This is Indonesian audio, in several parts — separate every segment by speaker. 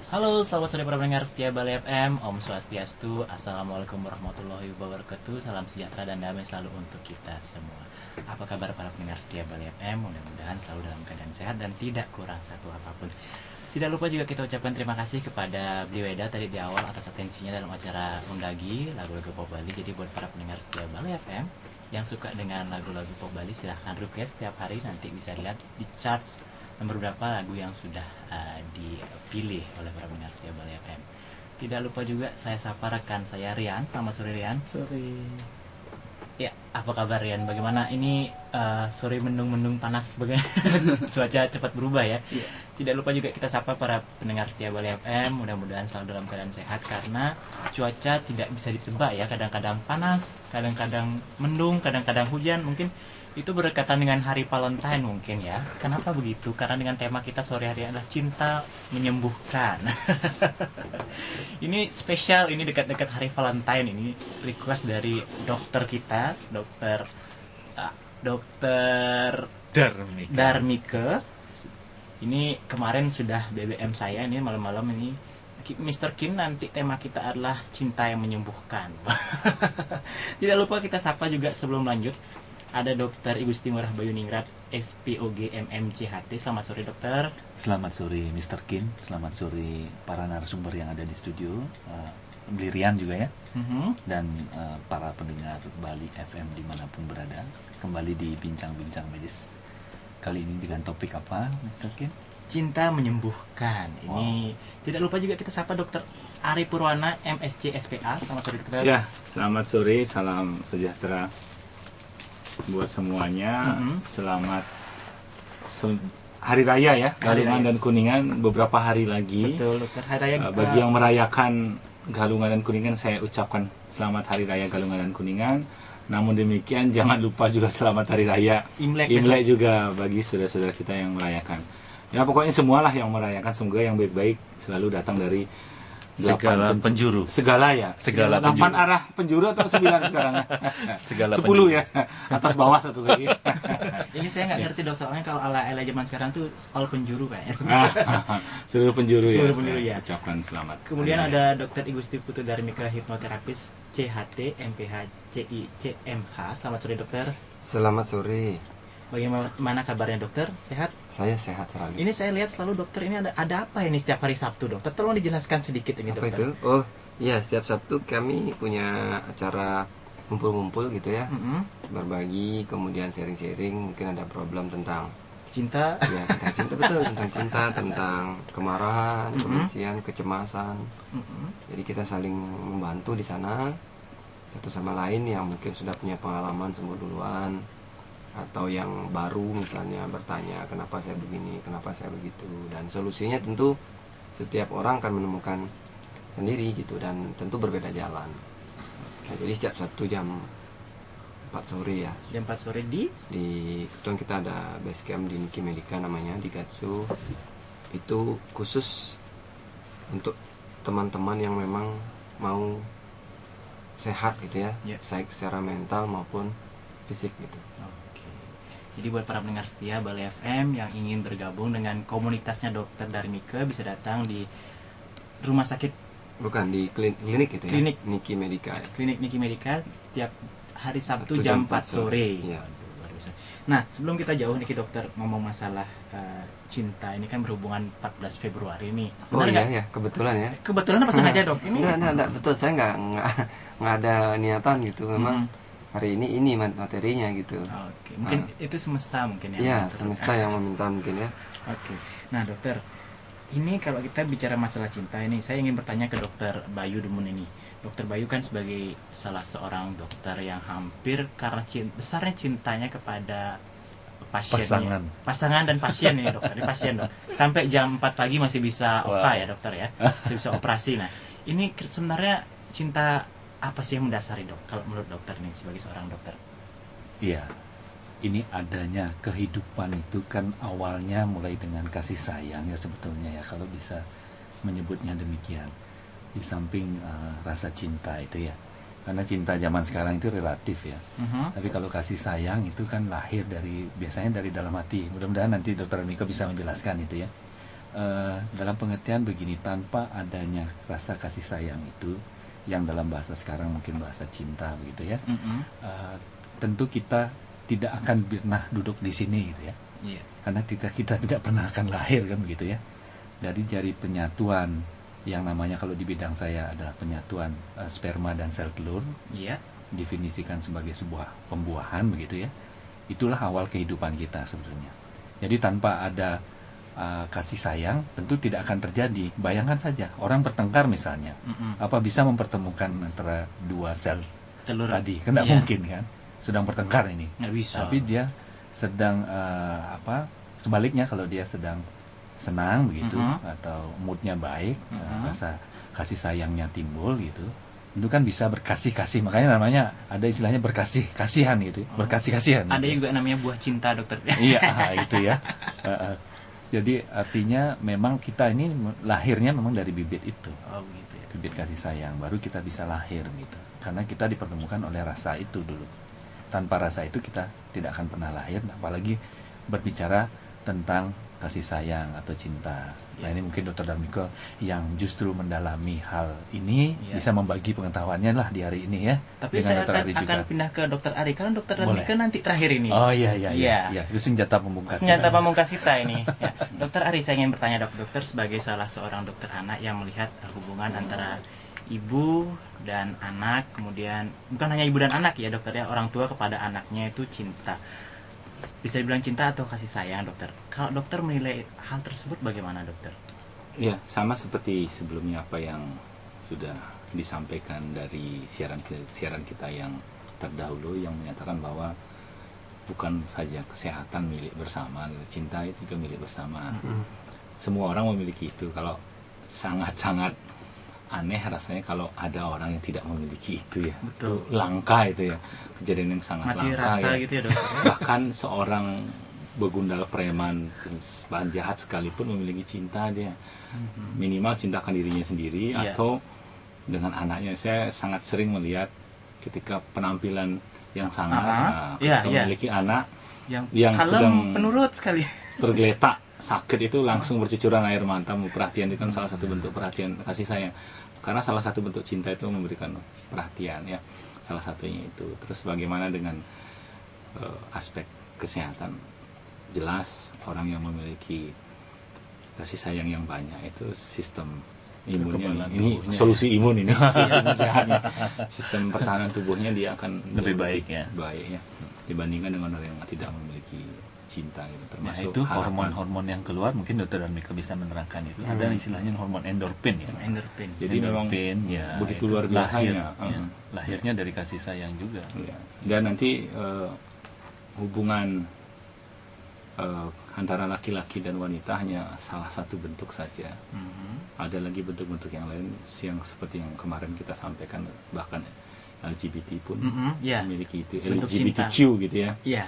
Speaker 1: Halo, selamat sore para pendengar setia Bali FM. Om Swastiastu. Assalamualaikum warahmatullahi wabarakatuh. Salam sejahtera dan damai selalu untuk kita semua. Apa kabar para pendengar setia Bali FM? Mudah-mudahan selalu dalam keadaan sehat dan tidak kurang satu apapun. Tidak lupa juga kita ucapkan terima kasih kepada Bliweda tadi di awal atas atensinya dalam acara Undagi lagu-lagu pop Bali. Jadi buat para pendengar setia Bali FM yang suka dengan lagu-lagu pop Bali, silahkan request setiap hari, nanti bisa lihat di charts nomor berapa lagu yang sudah dipilih oleh para pendengar setia Bali FM. Tidak lupa juga saya sapa rekan saya Rian. Selamat sore Rian.
Speaker 2: Sorry.
Speaker 1: Ya, apa kabar Rian? Bagaimana ini sore mendung-mendung panas bagaimana? Cuaca cepat berubah ya.
Speaker 2: Iya.
Speaker 1: Tidak lupa juga kita sapa para pendengar setia Bali FM. Mudah-mudahan selalu dalam keadaan sehat karena cuaca tidak bisa ditebak ya. Kadang-kadang panas, kadang-kadang mendung, kadang-kadang hujan. Mungkin itu berdekatan dengan hari Valentine mungkin ya. Kenapa begitu? Karena dengan tema kita sore hari adalah cinta menyembuhkan. Ini spesial, ini dekat-dekat hari Valentine. Ini request dari dokter kita, dokter Darmike. Ini kemarin sudah BBM saya, ini malam-malam ini Mr. Kim, nanti tema kita adalah cinta yang menyembuhkan. Tidak lupa kita sapa juga sebelum lanjut. Ada Dokter Igusti Ngurah Bayu Ningrat, SPOG MMCHT. Selamat sore dokter.
Speaker 2: Selamat sore Mr. Kim, selamat sore para narasumber yang ada di studio, Rian juga ya, dan para pendengar Bali FM dimanapun berada. Kembali di bincang-bincang medis. Kali ini dengan topik apa Mr. Kim?
Speaker 1: Cinta menyembuhkan. Ini tidak lupa juga kita sapa Dokter Ari Purwana, MSc SPA. Selamat sore dokter.
Speaker 3: Ya, selamat sore, salam sejahtera buat semuanya. Selamat Hari Raya ya, Galungan dan Kuningan beberapa hari lagi.
Speaker 1: Betul, dokter. Hari Raya.
Speaker 3: Bagi yang merayakan Galungan dan Kuningan, saya ucapkan selamat Hari Raya Galungan dan Kuningan. Namun demikian jangan lupa juga selamat Hari Raya Imlek juga bagi saudara-saudara kita yang merayakan. Ya pokoknya semualah yang merayakan, semoga yang baik-baik selalu datang dari
Speaker 2: Segala penjuru.
Speaker 3: Segala ya.
Speaker 2: Segala
Speaker 3: 8
Speaker 2: penjuru.
Speaker 3: arah penjuru atau 9 sekarang?
Speaker 2: Segala
Speaker 3: 10
Speaker 2: penjuru.
Speaker 3: ya. Atas bawah satu lagi.
Speaker 1: Ini saya nggak ngerti dok, soalnya kalau ala-ala zaman sekarang tuh all penjuru kayaknya.
Speaker 3: Seluruh penjuru ya.
Speaker 1: Seluruh penjuru ya.
Speaker 3: Ucapkan selamat.
Speaker 1: Kemudian ada Dokter Igusti Putu Darmika, hipnoterapis CHT, MPH, CI, CMH. Selamat sore dokter.
Speaker 4: Selamat sore.
Speaker 1: Bagaimana kabarnya dokter? Sehat?
Speaker 4: Saya sehat selalu.
Speaker 1: Ini saya lihat selalu dokter ini ada apa ini setiap hari Sabtu dokter? Tolong dijelaskan sedikit ini
Speaker 4: Apa
Speaker 1: dokter.
Speaker 4: itu? Oh, iya, setiap Sabtu kami punya acara ngumpul-ngumpul gitu ya. Berbagi, kemudian sharing-sharing, mungkin ada problem tentang
Speaker 1: Cinta.
Speaker 4: ya tentang cinta, betul, tentang cinta, tentang kemarahan, kebencian, kecemasan. Jadi kita saling membantu di sana satu sama lain yang mungkin sudah punya pengalaman sembuh duluan, atau yang baru misalnya bertanya kenapa saya begini, kenapa saya begitu, dan solusinya tentu setiap orang akan menemukan sendiri gitu, dan tentu berbeda jalan. Nah, jadi setiap Sabtu jam 4 sore ya,
Speaker 1: Jam 4 sore di
Speaker 4: kebetulan kita ada base camp di Niki Medica namanya, di Gatsu. Itu khusus untuk teman-teman yang memang mau sehat gitu ya, baik secara mental maupun fisik gitu.
Speaker 1: Oke. Jadi buat para pendengar setia Bali FM yang ingin bergabung dengan komunitasnya Dokter Darmika bisa datang di rumah sakit,
Speaker 4: Bukan di klinik gitu ya.
Speaker 1: Klinik.
Speaker 4: Niki Medica.
Speaker 1: Klinik Niki Medica setiap hari Sabtu jam 4 sore.
Speaker 4: Iya.
Speaker 1: Waduh, luar biasa. Nah, sebelum kita jauh nih dokter ngomong masalah cinta, ini kan berhubungan 14 Februari nih.
Speaker 4: Oh
Speaker 1: Benar
Speaker 4: iya
Speaker 1: nggak?
Speaker 4: ya, kebetulan ya.
Speaker 1: Kebetulan apa sengaja dok? Ini
Speaker 4: Enggak, betul, saya nggak ada niatan gitu. Memang hari ini materinya gitu.
Speaker 1: Oke, mungkin itu semesta mungkin ya.
Speaker 4: Iya,
Speaker 1: dokter.
Speaker 4: semesta yang meminta mungkin ya.
Speaker 1: Oke. Nah, dokter, ini kalau kita bicara masalah cinta ini, saya ingin bertanya ke Dokter Bayu Dumun ini. Dokter Bayu kan sebagai salah seorang dokter yang hampir karena besarnya cintanya kepada pasiennya. Pasangan dan pasien ini dokter. Ini pasien dok. Sampai jam 4 pagi masih bisa OKA ya dokter ya. Masih bisa operasi. Nah, ini sebenarnya cinta apa sih yang mendasari dok? Kalau menurut dokter ini sebagai seorang dokter.
Speaker 2: Iya, ini adanya kehidupan itu kan awalnya mulai dengan kasih sayang ya sebetulnya ya, kalau bisa menyebutnya demikian. Di samping rasa cinta itu ya, karena cinta zaman sekarang itu relatif ya. Tapi kalau kasih sayang itu kan lahir biasanya dari dalam hati. Mudah-mudahan nanti Dokter Mika bisa menjelaskan itu ya. dalam pengertian begini, tanpa adanya rasa kasih sayang itu, yang dalam bahasa sekarang mungkin bahasa cinta begitu ya, tentu kita tidak akan pernah duduk di sini gitu ya.
Speaker 1: Iya.
Speaker 2: Karena kita tidak pernah akan lahir kan begitu ya. Dari penyatuan yang namanya kalau di bidang saya adalah penyatuan sperma dan sel telur,
Speaker 1: Iya.
Speaker 2: definisikan sebagai sebuah pembuahan begitu ya. Itulah awal kehidupan kita sebetulnya. Jadi tanpa ada kasih sayang tentu tidak akan terjadi. Bayangkan saja orang bertengkar misalnya, apa bisa mempertemukan antara dua sel
Speaker 1: Telur
Speaker 2: tadi? Kan tidak
Speaker 1: Iya.
Speaker 2: mungkin kan, sedang bertengkar ini.
Speaker 1: Nggak bisa.
Speaker 2: Tapi dia sedang sebaliknya, kalau dia sedang senang begitu atau moodnya baik, rasa kasih sayangnya timbul gitu, itu kan bisa berkasih-kasih. Makanya namanya ada istilahnya berkasih-kasihan gitu, berkasih-kasihan.
Speaker 1: Ada
Speaker 2: gitu.
Speaker 1: juga namanya buah cinta, dokter.
Speaker 2: Iya, itu ya. Jadi artinya memang kita ini lahirnya memang dari bibit itu,
Speaker 1: Oh gitu ya.
Speaker 2: bibit kasih sayang, baru kita bisa lahir gitu. Karena kita dipertemukan oleh rasa itu dulu. Tanpa rasa itu kita tidak akan pernah lahir, apalagi berbicara tentang kasih sayang atau cinta. Nah ini mungkin Dr. Darmiko yang justru mendalami hal ini bisa membagi pengetahuannya lah di hari ini ya.
Speaker 1: Tapi
Speaker 2: dengan
Speaker 1: saya
Speaker 2: Dr. Ari
Speaker 1: akan pindah ke Dr. Ari, karena Dr.
Speaker 2: Boleh.
Speaker 1: Darmiko nanti terakhir ini.
Speaker 2: Oh iya. Itu senjata pemungkas.
Speaker 1: Senjata pamungkas kita ini. Ya. Dokter Ari, saya ingin bertanya dokter sebagai salah seorang dokter anak yang melihat hubungan antara ibu dan anak, kemudian bukan hanya ibu dan anak ya dokter ya, orang tua kepada anaknya itu cinta. Bisa dibilang cinta atau kasih sayang dokter. Kalau dokter menilai hal tersebut bagaimana dokter?
Speaker 3: Ya, sama seperti sebelumnya apa yang sudah disampaikan dari siaran kita yang terdahulu, yang menyatakan bahwa bukan saja kesehatan milik bersama, cinta itu juga milik bersama. Semua orang memiliki itu. Kalau sangat-sangat aneh rasanya kalau ada orang yang tidak memiliki itu ya.
Speaker 1: Betul.
Speaker 3: Itu langka itu ya, kejadian yang sangat
Speaker 1: Mati
Speaker 3: langka
Speaker 1: rasa
Speaker 3: ya.
Speaker 1: gitu ya dokter.
Speaker 3: Bahkan seorang begundal preman bahan jahat sekalipun memiliki cinta dia, minimal cintakan dirinya sendiri atau dengan anaknya. Saya sangat sering melihat ketika penampilan yang sangat memiliki anak yang
Speaker 1: kalem,
Speaker 3: sedang
Speaker 1: penurut sekali,
Speaker 3: tergeletak sakit, itu langsung bercucuran air mata. Perhatian itu kan salah satu bentuk perhatian kasih sayang, karena salah satu bentuk cinta itu memberikan perhatian ya, salah satunya itu. Terus bagaimana dengan aspek kesehatan? Jelas orang yang memiliki kasih sayang yang banyak itu sistem imunnya ini solusi imun ini sistem sehatnya, sistem pertahanan tubuhnya dia akan
Speaker 2: lebih baik ya
Speaker 3: dibandingkan dengan orang yang tidak memiliki cinta gitu. Termasuk
Speaker 2: itu hormon-hormon yang keluar, mungkin Dr. Darmiko bisa menerangkan itu. Ada istilahnya hormon endorfin ya.
Speaker 1: Endorfin.
Speaker 3: Jadi memang begitu luar biasa
Speaker 2: lahirnya dari kasih sayang juga.
Speaker 3: Ya. Dan nanti hubungan antara laki-laki dan wanita hanya salah satu bentuk saja. Ada lagi bentuk-bentuk yang lain yang seperti yang kemarin kita sampaikan, bahkan LGBT pun memiliki itu, LGBTQ gitu ya.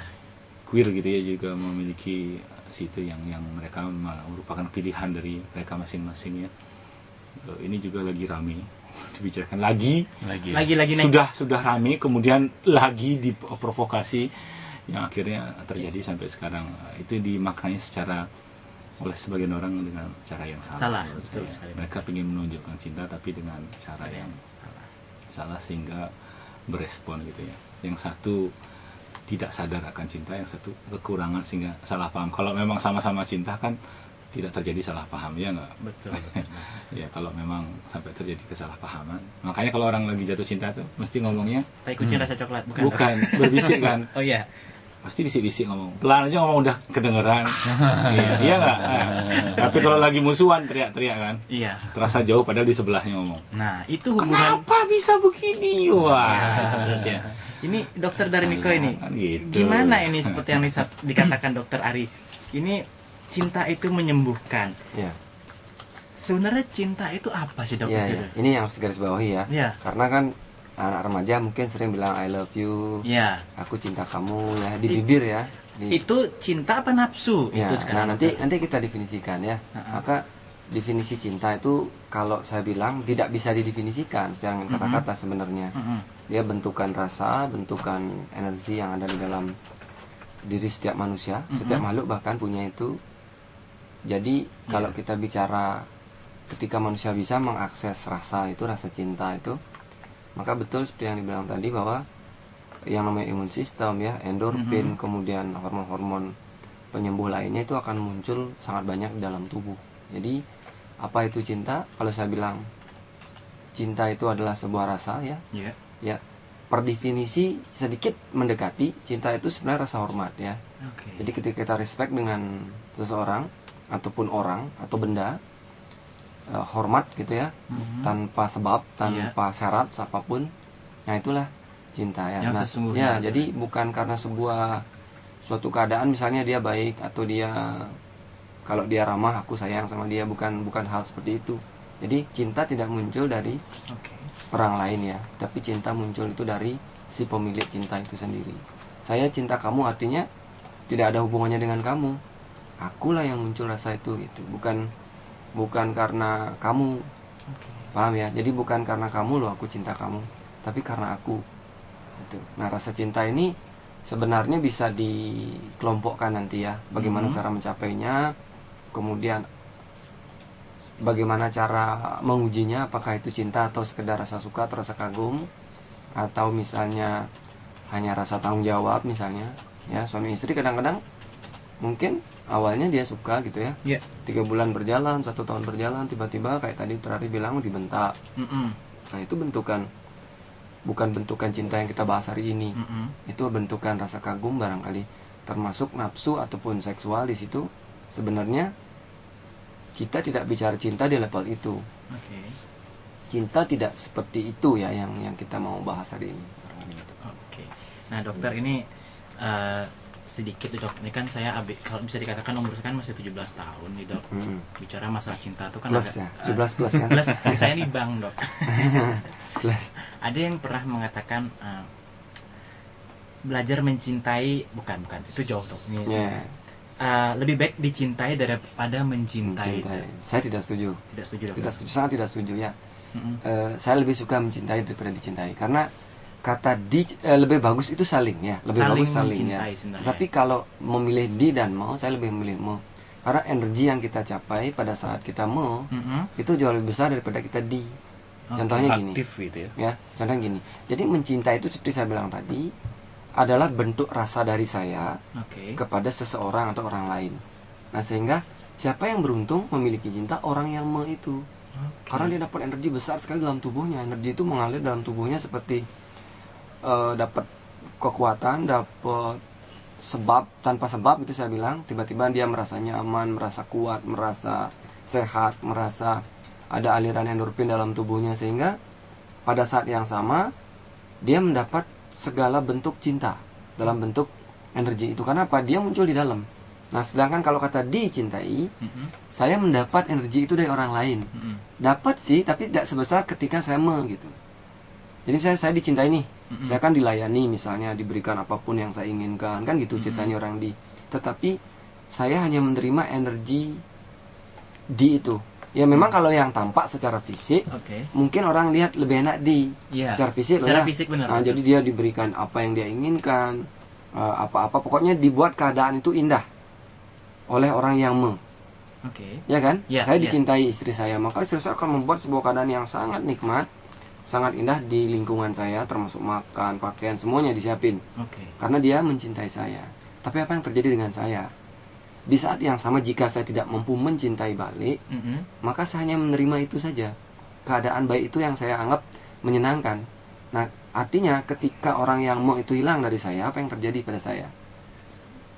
Speaker 3: Queer gitu ya juga memiliki situ yang mereka merupakan pilihan dari mereka masing-masing ya. Ini juga lagi rame dibicarakan lagi sudah rame, kemudian lagi diprovokasi, yang akhirnya terjadi sampai sekarang. Itu dimaknai secara oleh sebagian orang dengan cara yang salah.
Speaker 1: Betul sekali.
Speaker 3: Mereka ingin menunjukkan cinta tapi dengan cara yang salah sehingga berespon gitu ya. Yang satu tidak sadar akan cinta, yang satu kekurangan sehingga salah paham. Kalau memang sama-sama cinta kan tidak terjadi salah paham, ya nggak?
Speaker 1: Betul.
Speaker 3: Ya kalau memang sampai terjadi kesalahpahaman, makanya kalau orang lagi jatuh cinta tuh mesti ngomongnya
Speaker 1: tai kucing rasa coklat,
Speaker 3: bukan berbisik kan?
Speaker 1: Oh iya.
Speaker 3: Pasti bisik-bisik ngomong, pelan aja ngomong udah kedengeran. Iya nggak? Tapi kalau lagi musuhan teriak-teriak kan?
Speaker 1: Iya.
Speaker 3: Terasa jauh padahal di sebelahnya ngomong.
Speaker 1: Nah itu hubungan.
Speaker 3: Kenapa bisa begini? Wah.
Speaker 1: Ya. Ini Dokter Darmiko ini,
Speaker 3: gitu.
Speaker 1: Gimana ini seperti yang dikatakan Dokter Ari? Ini cinta itu menyembuhkan.
Speaker 4: Ya.
Speaker 1: Sebenarnya cinta itu apa sih dokter?
Speaker 4: Ya. Ini yang harus garis bawahi ya. Karena kan anak remaja mungkin sering bilang I love you, aku cinta kamu ya, di bibir ya.
Speaker 1: Itu cinta apa nafsu?
Speaker 4: Ya,
Speaker 1: itu sekarang.
Speaker 4: nah nanti kita definisikan ya. Maka definisi cinta itu kalau saya bilang tidak bisa didefinisikan secara kata-kata sebenarnya. Dia bentukan rasa, bentukan energi yang ada di dalam diri setiap manusia, setiap makhluk bahkan punya itu. Jadi kalau kita bicara ketika manusia bisa mengakses rasa itu, rasa cinta itu, maka betul seperti yang dibilang tadi bahwa yang namanya imun sistem ya, endorfin, kemudian hormon-hormon penyembuh lainnya itu akan muncul sangat banyak di dalam tubuh. Jadi apa itu cinta? Kalau saya bilang cinta itu adalah sebuah rasa ya. Ya, per definisi sedikit mendekati cinta itu sebenarnya rasa hormat ya. Jadi ketika kita respect dengan seseorang ataupun orang atau benda, hormat gitu ya, tanpa sebab, tanpa syarat apapun, nah itulah cinta ya.
Speaker 1: Yang
Speaker 4: nah,
Speaker 1: sesungguhnya.
Speaker 4: ya, jadi bukan karena suatu keadaan, misalnya dia baik atau dia, kalau dia ramah aku sayang sama dia, bukan hal seperti itu. Jadi cinta tidak muncul dari orang lain ya, tapi cinta muncul itu dari si pemilik cinta itu sendiri. Saya cinta kamu artinya tidak ada hubungannya dengan kamu, akulah yang muncul rasa itu gitu, bukan karena kamu. Paham ya? Jadi bukan karena kamu loh aku cinta kamu, tapi karena aku gitu. Nah, rasa cinta ini sebenarnya bisa dikelompokkan nanti ya, bagaimana cara mencapainya, kemudian bagaimana cara mengujinya, apakah itu cinta atau sekedar rasa suka atau rasa kagum, atau misalnya hanya rasa tanggung jawab misalnya ya. Suami istri kadang-kadang mungkin awalnya dia suka gitu ya, 3 bulan berjalan, 1 tahun berjalan, tiba-tiba kayak tadi Terari bilang dibentak. Nah, itu bukan bentukan cinta yang kita bahas hari ini. Itu bentukan rasa kagum barangkali, termasuk nafsu ataupun seksual di situ. Sebenarnya kita tidak bicara cinta di level itu. Cinta tidak seperti itu ya yang kita mau bahas hari ini.
Speaker 1: Nah, dokter ini sedikit dok, ini kan saya kalau bisa dikatakan umur saya kan masih 17 tahun nih dok. Bicara masalah cinta itu kan
Speaker 4: plus
Speaker 1: agak,
Speaker 4: ya, 17 plus kan.
Speaker 1: Plus saya di bank dok.
Speaker 4: Plus.
Speaker 1: Ada yang pernah mengatakan belajar mencintai, bukan itu jauh dok. Lebih baik dicintai daripada mencintai.
Speaker 4: Saya tidak setuju.
Speaker 1: Tidak setuju dok.
Speaker 4: Tidak setuju, sangat tidak setuju ya. Saya lebih suka mencintai daripada dicintai, karena kata lebih bagus itu saling ya, bagus saling ya.
Speaker 1: Sebenarnya.
Speaker 4: Tapi kalau memilih di dan mau, saya lebih memilih mau, karena energi yang kita capai pada saat kita mau itu jauh lebih besar daripada kita di. Contohnya gini,
Speaker 2: aktif gitu
Speaker 4: ya. Contohnya gini. Jadi mencintai itu seperti saya bilang tadi adalah bentuk rasa dari saya kepada seseorang atau orang lain. Nah, sehingga siapa yang beruntung memiliki cinta? Orang yang mau itu. Karena dia dapat energi besar sekali dalam tubuhnya. Energi itu mengalir dalam tubuhnya seperti dapat kekuatan, dapat sebab, tanpa sebab itu saya bilang, tiba-tiba dia merasa nyaman, merasa kuat, merasa sehat, merasa ada aliran endorfin dalam tubuhnya, sehingga pada saat yang sama dia mendapat segala bentuk cinta dalam bentuk energi itu. Karena apa? Dia muncul di dalam. Nah, sedangkan kalau kata dicintai, saya mendapat energi itu dari orang lain. Dapat sih, tapi tidak sebesar ketika saya gitu. Jadi saya dicintai nih, saya kan dilayani, misalnya diberikan apapun yang saya inginkan, kan gitu ceritanya orang di. Tetapi saya hanya menerima energi di itu. Ya memang kalau yang tampak secara fisik, mungkin orang lihat lebih enak di secara fisik,
Speaker 1: secara fisik benar.
Speaker 4: Nah, jadi dia diberikan apa yang dia inginkan, apa-apa, pokoknya dibuat keadaan itu indah oleh orang yang ya kan? Saya dicintai istri saya, maka istri saya akan membuat sebuah keadaan yang sangat nikmat, sangat indah di lingkungan saya, termasuk makan, pakaian, semuanya disiapin. Karena dia mencintai saya. Tapi apa yang terjadi dengan saya? Di saat yang sama, jika saya tidak mampu mencintai balik, maka saya hanya menerima itu saja. Keadaan baik itu yang saya anggap menyenangkan. Nah, artinya ketika orang yang mau itu hilang dari saya, apa yang terjadi pada saya?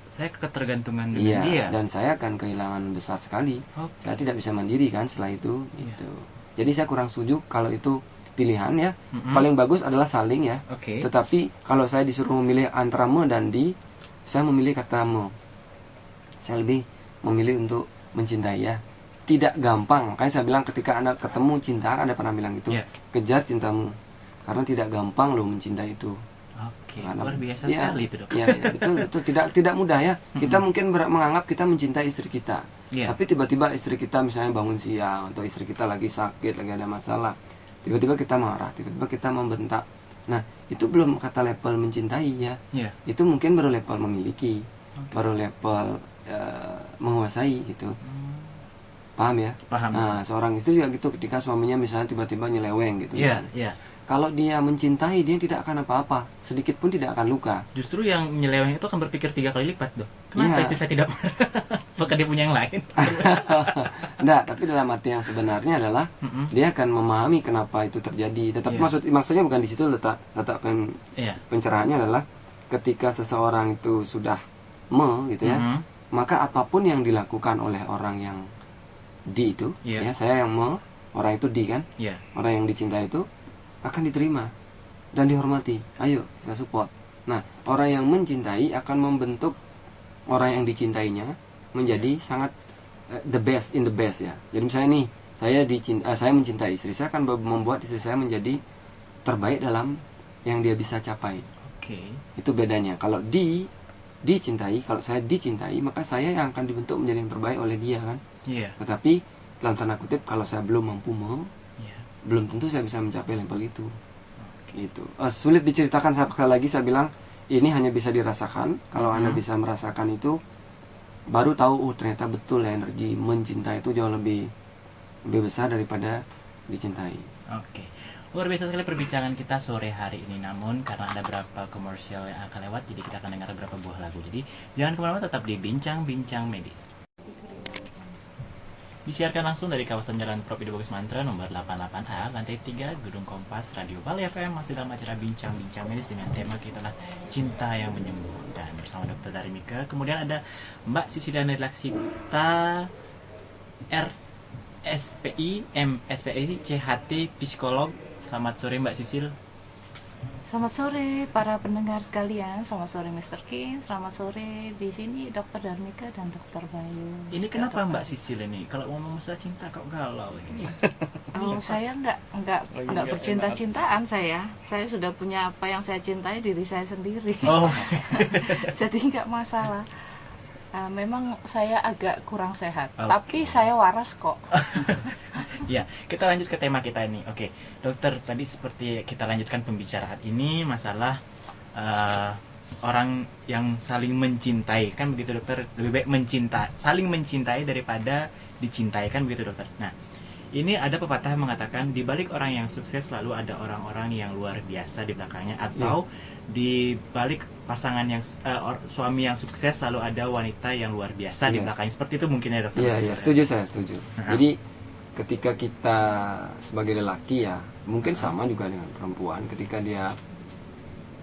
Speaker 1: Saya ketergantungan dengan dia.
Speaker 4: Dan saya akan kehilangan besar sekali. Saya tidak bisa mandiri kan setelah itu. Gitu. Jadi saya kurang setuju kalau itu pilihan ya. Paling bagus adalah saling ya. Tetapi kalau saya disuruh memilih antara me dan di, saya memilih kata me. Saya lebih memilih untuk mencintai ya. Tidak gampang. Makanya saya bilang ketika Anda ketemu cinta, Anda pernah bilang gitu, kejar cintamu. Karena tidak gampang loh mencintai itu.
Speaker 1: Luar biasa sekali itu dok.
Speaker 4: Betul. Tidak mudah ya. Kita mungkin menganggap kita mencintai istri kita. Tapi tiba-tiba istri kita misalnya bangun siang, atau istri kita lagi sakit, lagi ada masalah. Tiba-tiba kita marah, tiba-tiba kita membentak. Nah, itu belum kata level mencintai ya. Itu mungkin baru level memiliki, baru level menguasai gitu. Paham ya?
Speaker 1: Paham.
Speaker 4: Nah, seorang istri juga gitu, ketika suaminya misalnya tiba-tiba nyeleweng gitu.
Speaker 1: Iya,
Speaker 4: kan.
Speaker 1: iya.
Speaker 4: Kalau dia mencintai, dia tidak akan apa-apa, sedikit pun tidak akan luka.
Speaker 1: Justru yang nyeleweng itu akan berpikir 3 kali lipat, Dok. Kenapa
Speaker 4: Iya.
Speaker 1: istri saya tidak apakah dia punya yang lain?
Speaker 4: Enggak, tapi dalam arti yang sebenarnya adalah
Speaker 1: Mm-mm.
Speaker 4: dia akan memahami kenapa itu terjadi. Tetapi
Speaker 1: Iya.
Speaker 4: maksudnya bukan di situ letak
Speaker 1: Iya.
Speaker 4: pencerahannya adalah ketika seseorang itu sudah gitu ya,
Speaker 1: Mhm.
Speaker 4: maka apapun yang dilakukan oleh orang yang di itu,
Speaker 1: Iya.
Speaker 4: ya saya yang orang itu di kan,
Speaker 1: Iya.
Speaker 4: orang yang dicintai itu akan diterima dan dihormati. Ayo kita support. Nah, orang yang mencintai akan membentuk orang yang dicintainya menjadi sangat the best in the best ya. Jadi misalnya nih, saya mencintai istri, saya akan membuat istri saya menjadi terbaik dalam yang dia bisa capai.
Speaker 1: Oke.
Speaker 4: Itu bedanya. Kalau dicintai, kalau saya dicintai, maka saya yang akan dibentuk menjadi yang terbaik oleh dia kan.
Speaker 1: Iya.
Speaker 4: Tetapi dalam tanda kutip, kalau saya belum mampu
Speaker 1: Iya.
Speaker 4: belum tentu saya bisa mencapai level itu.
Speaker 1: Oke.
Speaker 4: Gitu. Sulit diceritakan. Sekali lagi saya bilang, ini hanya bisa dirasakan. Kalau Anda bisa merasakan itu, baru tahu ternyata betul ya, energi mencinta itu jauh lebih besar daripada dicintai.
Speaker 1: Oke. Luar biasa sekali perbincangan kita sore hari ini. Namun karena ada beberapa komersial yang akan lewat, jadi kita akan dengar beberapa buah lagu. Jadi jangan kemana-mana, tetap di Bincang-Bincang Medis. Disiarkan langsung dari kawasan Jalan Prof. Bogis Mantra nomor 88A, lantai 3, Gedung Kompas, Radio Bali FM, masih dalam acara Bincang-Bincang Medis dengan tema kita lah Cinta yang Menyembuhkan bersama Dr. Darimika. Kemudian ada Mbak Sisilia Laksita, RSPI, MSPI, CHT, psikolog. Selamat sore Mbak Sisil.
Speaker 5: Selamat sore para pendengar sekalian, selamat sore Mr. King, selamat sore di sini Dr. Darmika dan Dr. Bayu.
Speaker 1: Ini kenapa Mbak Sisil ini? Kalau ngomong masalah cinta kok galau ini?
Speaker 5: Oh, saya nggak bercinta-cintaan saya sudah punya apa yang saya cintai, diri saya sendiri.
Speaker 1: Oh.
Speaker 5: Jadi nggak masalah. Memang saya agak kurang sehat,
Speaker 1: Oke.
Speaker 5: tapi saya waras kok.
Speaker 1: Ya, kita lanjut ke tema kita ini. Oke, dokter, tadi seperti kita lanjutkan pembicaraan ini masalah orang yang saling mencintai, kan begitu dokter? Lebih baik saling mencintai daripada dicintai, kan begitu dokter? Nah, ini ada pepatah yang mengatakan di balik orang yang sukses selalu ada orang-orang yang luar biasa di belakangnya, atau di balik pasangan yang suami yang sukses selalu ada wanita yang luar biasa di belakangnya. Seperti itu mungkin ya dokter?
Speaker 4: Iya, saya setuju. Jadi ketika kita sebagai lelaki ya, mungkin sama juga dengan perempuan, ketika dia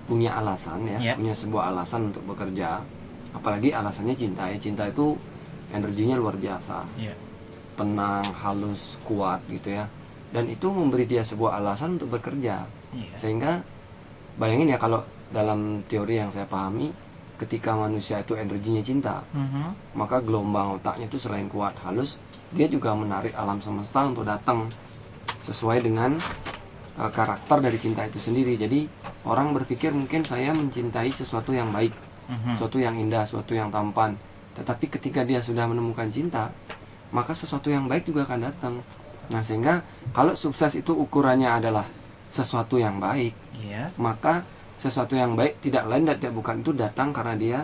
Speaker 4: punya alasan ya, punya sebuah alasan untuk bekerja, apalagi alasannya cinta ya. Cinta itu energinya luar biasa. Tenang, halus, kuat gitu ya. Dan itu memberi dia sebuah alasan untuk bekerja. Sehingga bayangin ya, kalau dalam teori yang saya pahami, ketika manusia itu energinya cinta, maka gelombang otaknya itu selain kuat, halus, dia juga menarik alam semesta untuk datang sesuai dengan karakter dari cinta itu sendiri. Jadi orang berpikir mungkin saya mencintai sesuatu yang baik, sesuatu yang indah, sesuatu yang tampan. Tetapi ketika dia sudah menemukan cinta, maka sesuatu yang baik juga akan datang. Nah, sehingga kalau sukses itu ukurannya adalah sesuatu yang baik, maka sesuatu yang baik tidak lain dan tidak bukan itu datang karena dia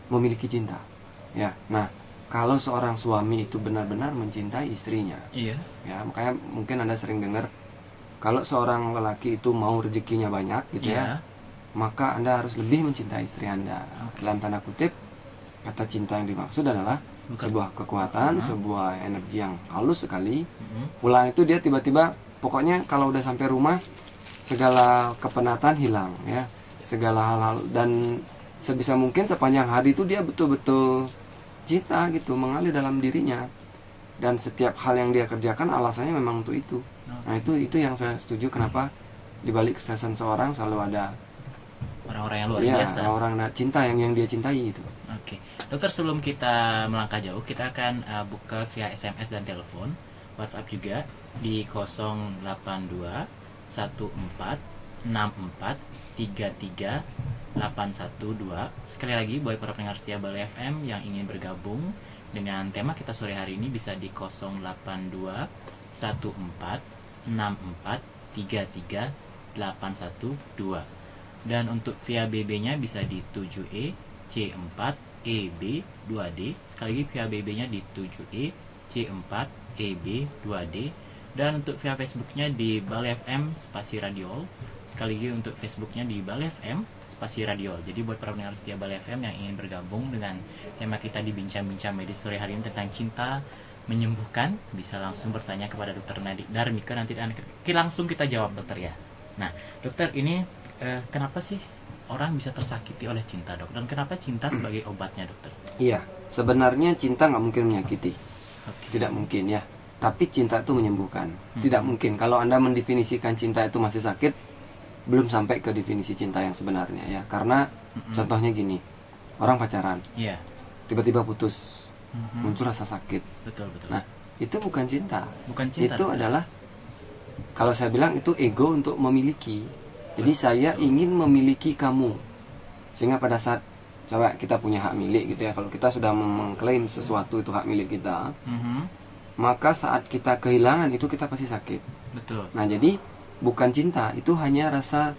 Speaker 4: memiliki cinta. Ya, nah kalau seorang suami itu benar-benar mencintai istrinya, ya makanya mungkin Anda sering dengar kalau seorang lelaki itu mau rezekinya banyak, gitu ya, maka Anda harus lebih mencintai istri Anda. Dalam tanda kutip, kata cinta yang dimaksud adalah sebuah kekuatan, sebuah energi yang halus sekali. Pulang itu dia tiba-tiba, pokoknya kalau udah sampai rumah segala kepenatan hilang ya, segala hal-hal, dan sebisa mungkin sepanjang hari itu dia betul-betul cinta gitu mengalir dalam dirinya, dan setiap hal yang dia kerjakan alasannya memang untuk itu. Nah, itu yang saya setuju, kenapa di balik kesuksesan seorang selalu ada
Speaker 1: orang-orang yang luar biasa,
Speaker 4: orang cinta yang dia cintai itu.
Speaker 1: Oke, dokter, sebelum kita melangkah jauh, kita akan buka via SMS dan telepon, WhatsApp juga di 082 14 64 33 812. Sekali lagi buat para pendengar setia Bali FM yang ingin bergabung dengan tema kita sore hari ini bisa di 082 14 64 33 812. Dan untuk via BB-nya bisa di 7E C4 EB 2D. Sekali lagi via BB-nya di 7E C4EB2D, dan untuk via Facebooknya di Bali FM Spasi Radio. Sekali lagi untuk Facebooknya di Bali FM Spasi Radio. Jadi buat para pendengar setia Bali FM yang ingin bergabung dengan tema kita di Bincang-Bincang Medis sore hari ini tentang cinta menyembuhkan, bisa langsung bertanya kepada Dokter Darmika, nanti langsung kita jawab, dokter ya. Nah, dokter, ini kenapa sih orang bisa tersakiti oleh cinta, dok? Dan kenapa cinta sebagai obatnya, dokter?
Speaker 4: Iya, sebenarnya cinta nggak mungkin menyakiti. Tidak mungkin ya. Tapi cinta itu menyembuhkan. Tidak mungkin. Kalau Anda mendefinisikan cinta itu masih sakit, belum sampai ke definisi cinta yang sebenarnya ya. Karena contohnya gini, orang pacaran, tiba-tiba putus, muncul rasa sakit.
Speaker 1: Betul.
Speaker 4: Nah, itu bukan cinta.
Speaker 1: Bukan cinta.
Speaker 4: Itu adalah, kalau saya bilang itu ego untuk memiliki. Jadi saya ingin memiliki kamu. Sehingga pada saat coba kita punya hak milik gitu ya, kalau kita sudah mengklaim sesuatu itu hak milik kita, maka saat kita kehilangan itu kita pasti sakit.
Speaker 1: Betul.
Speaker 4: Nah, jadi bukan cinta, itu hanya rasa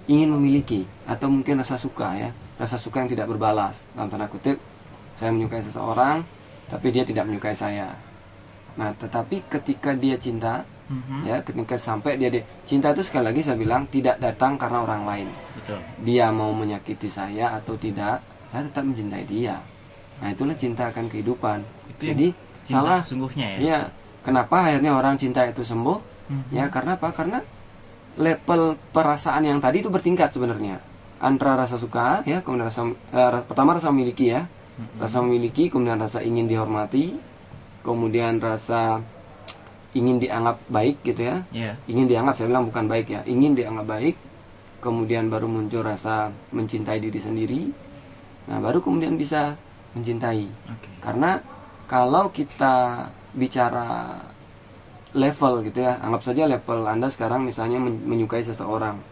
Speaker 4: ingin memiliki, atau mungkin rasa suka ya, rasa suka yang tidak berbalas. Dalam tanda kutip, saya menyukai seseorang tapi dia tidak menyukai saya. Nah, tetapi ketika dia cinta, ya, ketika sampai dia cinta itu, sekali lagi saya bilang, tidak datang karena orang lain.
Speaker 1: Betul.
Speaker 4: Dia mau menyakiti saya atau tidak, saya tetap mencintai dia. Nah, itulah cinta akan kehidupan.
Speaker 1: Itu
Speaker 4: jadi salah
Speaker 1: sesungguhnya ya.
Speaker 4: Ya, kenapa akhirnya orang cinta itu sembuh? Ya, karena apa? Karena level perasaan yang tadi itu bertingkat sebenarnya. Antara rasa suka ya, kemudian pertama rasa memiliki ya. Rasa memiliki, kemudian rasa ingin dihormati, kemudian rasa ingin dianggap baik gitu ya. Ingin dianggap, saya bilang bukan baik ya, ingin dianggap baik. Kemudian baru muncul rasa mencintai diri sendiri. Nah, baru kemudian bisa mencintai. Karena kalau kita bicara level gitu ya, anggap saja level Anda sekarang misalnya menyukai seseorang.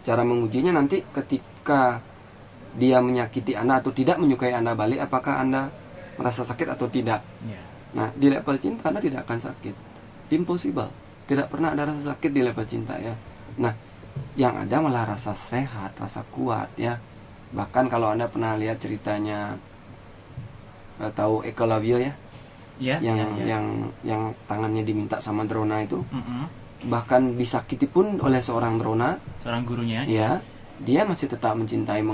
Speaker 4: Cara mengujinya nanti ketika dia menyakiti Anda atau tidak menyukai Anda balik, apakah Anda merasa sakit atau tidak. Nah, di level cinta Anda tidak akan sakit. Impossible. Tidak pernah ada rasa sakit di level cinta ya. Nah, yang ada malah rasa sehat, rasa kuat ya. Bahkan kalau Anda pernah lihat ceritanya, tahu Eko Labio ya? Yang tangannya diminta sama Drona itu. Bahkan disakiti pun oleh seorang Drona,
Speaker 1: seorang gurunya.
Speaker 4: Ya, dia masih tetap mencintai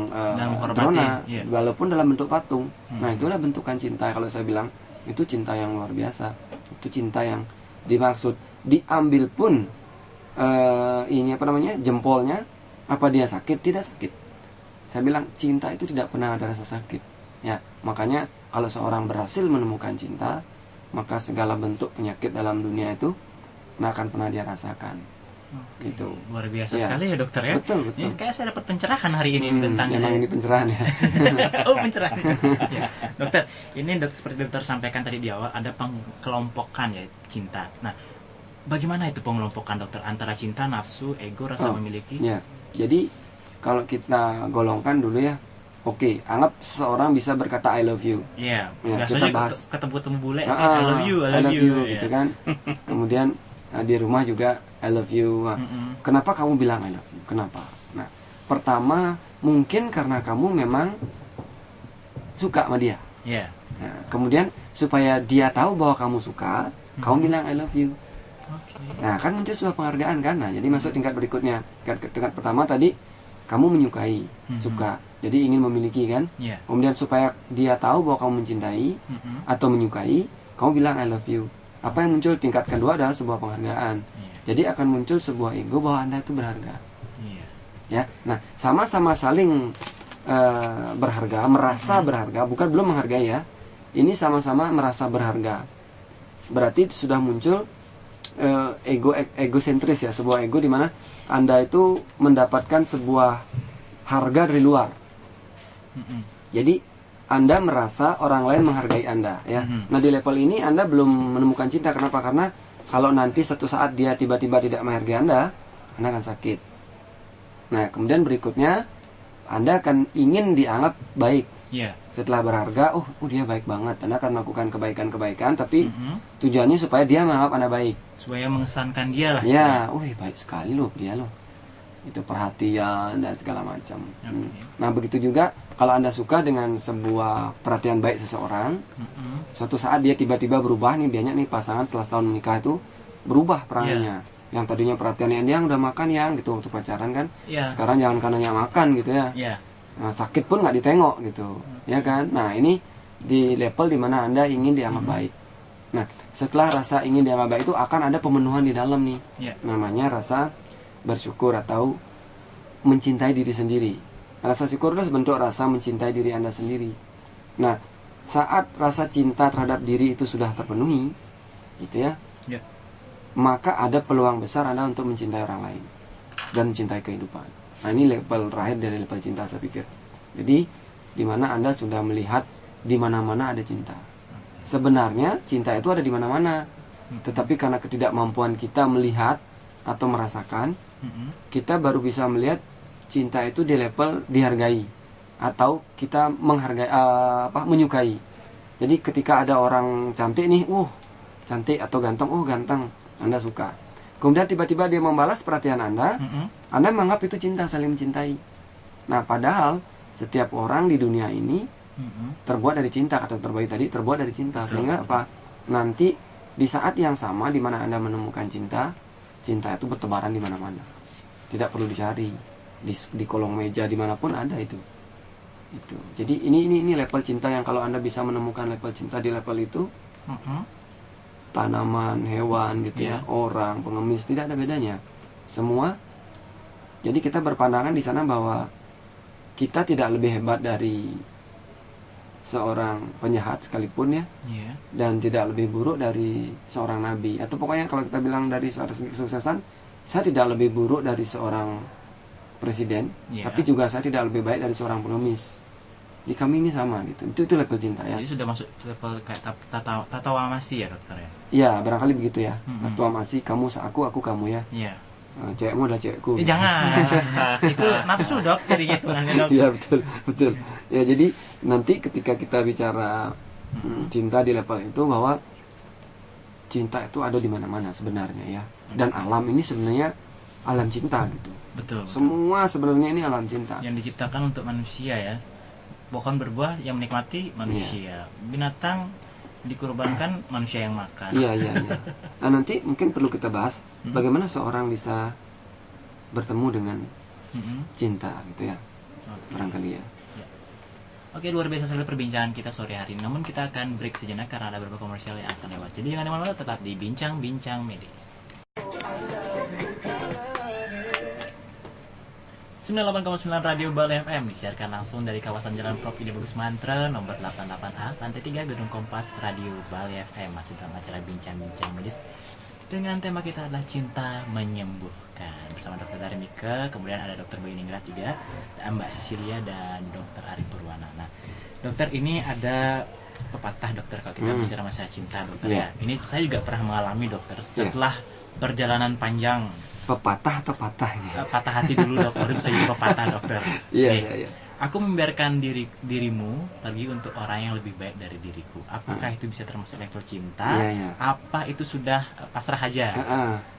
Speaker 4: Drona, walaupun dalam bentuk patung. Nah, itulah bentukan cinta. Kalau saya bilang itu cinta yang luar biasa. Itu cinta yang dimaksud. Diambil pun jempolnya, apa dia sakit? Tidak sakit. Saya bilang cinta itu tidak pernah ada rasa sakit. Ya, makanya kalau seorang berhasil menemukan cinta, maka segala bentuk penyakit dalam dunia itu nggak akan pernah dia rasakan. Gitu.
Speaker 1: Luar biasa sekali ya, dokter ya.
Speaker 4: Betul.
Speaker 1: Ini kayak saya dapat pencerahan hari ini tentang
Speaker 4: memang ini pencerahan ya.
Speaker 1: Oh, pencerahan. Ya. Dokter, ini seperti dokter sampaikan tadi di awal, ada pengelompokan ya cinta. Nah, bagaimana itu pengelompokan, dokter, antara cinta, nafsu, ego, rasa memiliki?
Speaker 4: Ya. Jadi kalau kita golongkan dulu ya. Oke, anggap seseorang bisa berkata I love you.
Speaker 1: Iya.
Speaker 4: Ya, kita bahas
Speaker 1: ketemu bule sih I love you
Speaker 4: gitu kan. Kemudian di rumah juga I love you. Kenapa kamu bilang I love you? Kenapa? Nah, pertama mungkin karena kamu memang suka sama dia. Nah, kemudian supaya dia tahu bahwa kamu suka, kamu bilang I love you. Nah, kan muncul sebuah penghargaan kan. Nah, jadi masuk tingkat berikutnya. Tingkat pertama tadi kamu menyukai, suka, jadi ingin memiliki kan. Kemudian supaya dia tahu bahwa kamu mencintai atau menyukai, kamu bilang I love you. Apa yang muncul tingkat kedua adalah sebuah penghargaan. Jadi akan muncul sebuah ego bahwa Anda itu berharga. Ya, nah sama-sama saling berharga, merasa berharga, bukan belum menghargai ya. Ini sama-sama merasa berharga. Berarti sudah muncul egosentris ya, sebuah ego di mana Anda itu mendapatkan sebuah harga dari luar. Jadi Anda merasa orang lain menghargai Anda ya. Nah, di level ini Anda belum menemukan cinta. Kenapa? Karena kalau nanti suatu saat dia tiba-tiba tidak menghargai Anda akan sakit. Nah, kemudian berikutnya Anda akan ingin dianggap baik. Setelah berharga, oh dia baik banget. Anda akan melakukan kebaikan-kebaikan, tapi tujuannya supaya dia menganggap Anda baik.
Speaker 1: Supaya mengesankan dia lah.
Speaker 4: Ya, baik sekali loh dia loh. itu perhatian dan segala macam. Nah begitu juga kalau Anda suka dengan sebuah perhatian baik seseorang, suatu saat dia tiba-tiba berubah nih, banyak nih pasangan setelah setahun menikah itu berubah perangannya. Yang tadinya perhatiannya yang udah makan yang gitu waktu pacaran kan, sekarang jangan karena makan gitu ya. Nah, sakit pun nggak ditengok gitu, ya kan? Nah ini di level dimana Anda ingin dianggap baik. Nah setelah rasa ingin dianggap baik itu akan ada pemenuhan di dalam nih, namanya rasa bersyukur atau mencintai diri sendiri. Rasa syukur itu sebentuk rasa mencintai diri Anda sendiri. Nah saat rasa cinta terhadap diri itu sudah terpenuhi, gitu ya, maka ada peluang besar Anda untuk mencintai orang lain dan mencintai kehidupan. Nah ini level terakhir dari level cinta saya pikir. Jadi di mana Anda sudah melihat di mana-mana ada cinta. Sebenarnya cinta itu ada di mana-mana, tetapi karena ketidakmampuan kita melihat atau merasakan, kita baru bisa melihat cinta itu di level dihargai atau kita menghargai, menyukai. Jadi ketika ada orang cantik nih, cantik atau ganteng, ganteng, Anda suka. Kemudian tiba-tiba dia membalas perhatian Anda, Anda menganggap itu cinta, saling mencintai. Nah padahal setiap orang di dunia ini terbuat dari cinta, kata terbaik tadi terbuat dari cinta. Sehingga apa? Nanti di saat yang sama di mana Anda menemukan cinta, cinta itu bertebaran di mana-mana. Tidak perlu dicari di kolong meja dimanapun ada itu. Jadi ini level cinta yang kalau Anda bisa menemukan level cinta di level itu, tanaman, hewan gitu ya, orang, pengemis, tidak ada bedanya. Semua. Jadi kita berpandangan di sana bahwa kita tidak lebih hebat dari seorang penjahat sekalipun ya, dan tidak lebih buruk dari seorang nabi. Atau pokoknya kalau kita bilang dari seorang kesuksesan, saya tidak lebih buruk dari seorang presiden, tapi juga saya tidak lebih baik dari seorang pengemis. Jadi kami ini sama gitu. Itu level cinta ya.
Speaker 1: Jadi sudah masuk level kayak tatawamasi ya dokter ya?
Speaker 4: Iya, barangkali begitu ya. Tatawamasi, kamu aku kamu ya.
Speaker 1: Iya.
Speaker 4: Cewekmu adalah cewekku.
Speaker 1: Jangan. Itu nafsu dok, jadi hitungannya dok.
Speaker 4: Iya betul. Ya jadi nanti ketika kita bicara cinta di level itu, bahwa cinta itu ada di mana-mana sebenarnya ya. Dan alam ini sebenarnya alam cinta gitu.
Speaker 1: Betul.
Speaker 4: Semua sebenarnya ini alam cinta.
Speaker 1: Yang diciptakan untuk manusia ya. Pohon berbuah yang menikmati manusia, binatang dikorbankan, manusia yang makan.
Speaker 4: Iya. Nah nanti mungkin perlu kita bahas bagaimana seorang bisa bertemu dengan cinta gitu ya, barangkali ya.
Speaker 1: Oke, luar biasa sekali perbincangan kita sore hari ini. Namun kita akan break sejenak karena ada beberapa komersial yang akan lewat. Jadi jangan kemana-mana, tetap di Bincang-Bincang Medis. 98,9 Radio Bal FM disiarkan langsung dari kawasan Jalan Prof. Ide Bagus Mantra nomor 88A, lantai 3 Gedung Kompas Radio Bal FM. Masih dalam acara Bincang-Bincang Medis dengan tema kita adalah cinta menyembuhkan bersama Dr. Darmika, kemudian ada Dr. Boy Ningrat juga, Mbak Cecilia dan Dr. Ari Purwana. Nah, dokter ini ada pepatah dokter kalau kita bicara masalah cinta dokter ya. Ini saya juga pernah mengalami dokter setelah perjalanan panjang.
Speaker 4: Pepatah atau patah ini?
Speaker 1: Patah hati dulu dok, baru bisa jadi pepatah dokter.
Speaker 4: Iya.
Speaker 1: Aku membiarkan dirimu pergi untuk orang yang lebih baik dari diriku. Apakah itu bisa termasuk level cinta? Apa itu sudah pasrah aja?